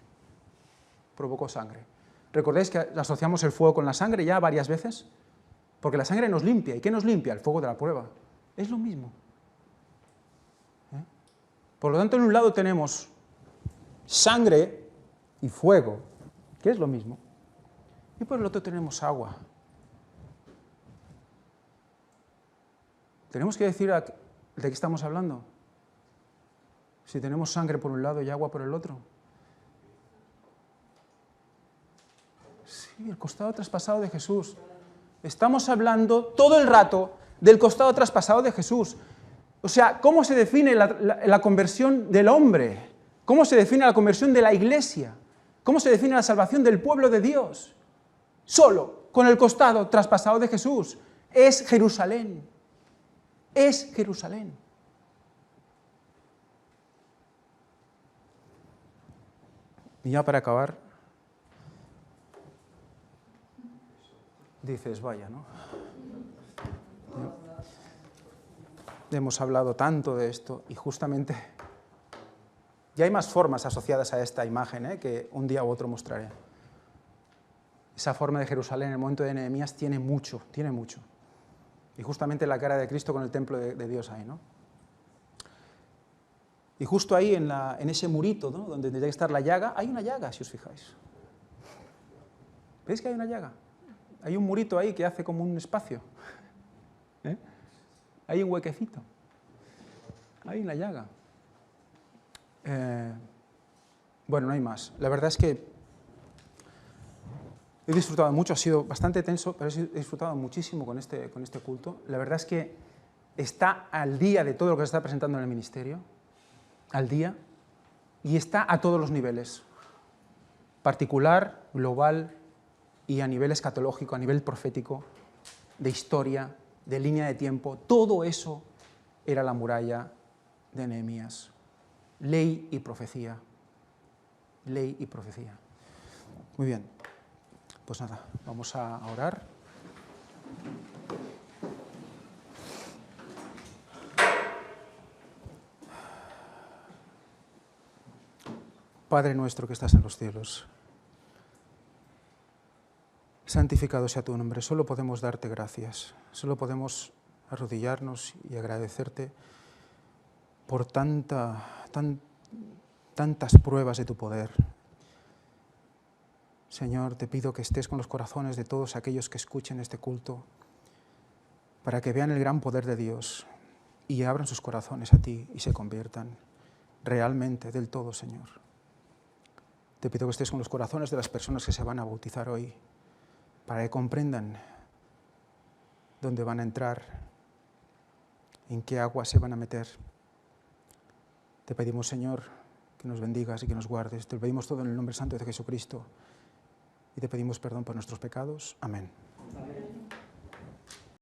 Provocó sangre. ¿Recordáis que asociamos el fuego con la sangre ya varias veces? Porque la sangre nos limpia. ¿Y qué nos limpia? El fuego de la prueba. Es lo mismo. Por lo tanto, en un lado tenemos sangre y fuego, que es lo mismo. Y por el otro tenemos agua. Tenemos que decir de qué estamos hablando. Si tenemos sangre por un lado y agua por el otro. Sí, el costado traspasado de Jesús. Estamos hablando todo el rato del costado traspasado de Jesús. O sea, ¿cómo se define la conversión del hombre? ¿Cómo se define la conversión de la iglesia? ¿Cómo se define la salvación del pueblo de Dios? Solo con el costado traspasado de Jesús. Es Jerusalén. es Jerusalén. Y ya para acabar, dices, vaya, ¿no? Hemos hablado tanto de esto y justamente ya hay más formas asociadas a esta imagen, que un día u otro mostraré. Esa forma de Jerusalén en el momento de Nehemías tiene mucho. Y justamente la cara de Cristo con el templo de Dios ahí, ¿no? Y justo ahí en ese murito, ¿no?, donde tendría que estar la llaga, hay una llaga, si os fijáis. ¿Veis que hay una llaga? Hay un murito ahí que hace como un espacio. Hay un huequecito. Hay una llaga. Bueno, no hay más. La verdad es que he disfrutado mucho, ha sido bastante tenso, pero he disfrutado muchísimo con este culto. La verdad es que está al día de todo lo que se está presentando en el ministerio, al día, y está a todos los niveles, particular, global y a nivel escatológico, a nivel profético, de historia, de línea de tiempo. Todo eso era la muralla de Nehemías. Ley y profecía. Ley y profecía. Muy bien. Pues nada, vamos a orar. Padre nuestro que estás en los cielos, santificado sea tu nombre. Solo podemos darte gracias, solo podemos arrodillarnos y agradecerte por tantas pruebas de tu poder. Señor, te pido que estés con los corazones de todos aquellos que escuchen este culto, para que vean el gran poder de Dios y abran sus corazones a ti y se conviertan realmente del todo, Señor. Te pido que estés con los corazones de las personas que se van a bautizar hoy, para que comprendan dónde van a entrar, en qué agua se van a meter. Te pedimos, Señor, que nos bendigas y que nos guardes. Te lo pedimos todo en el nombre santo de Jesucristo y te pedimos perdón por nuestros pecados. Amén.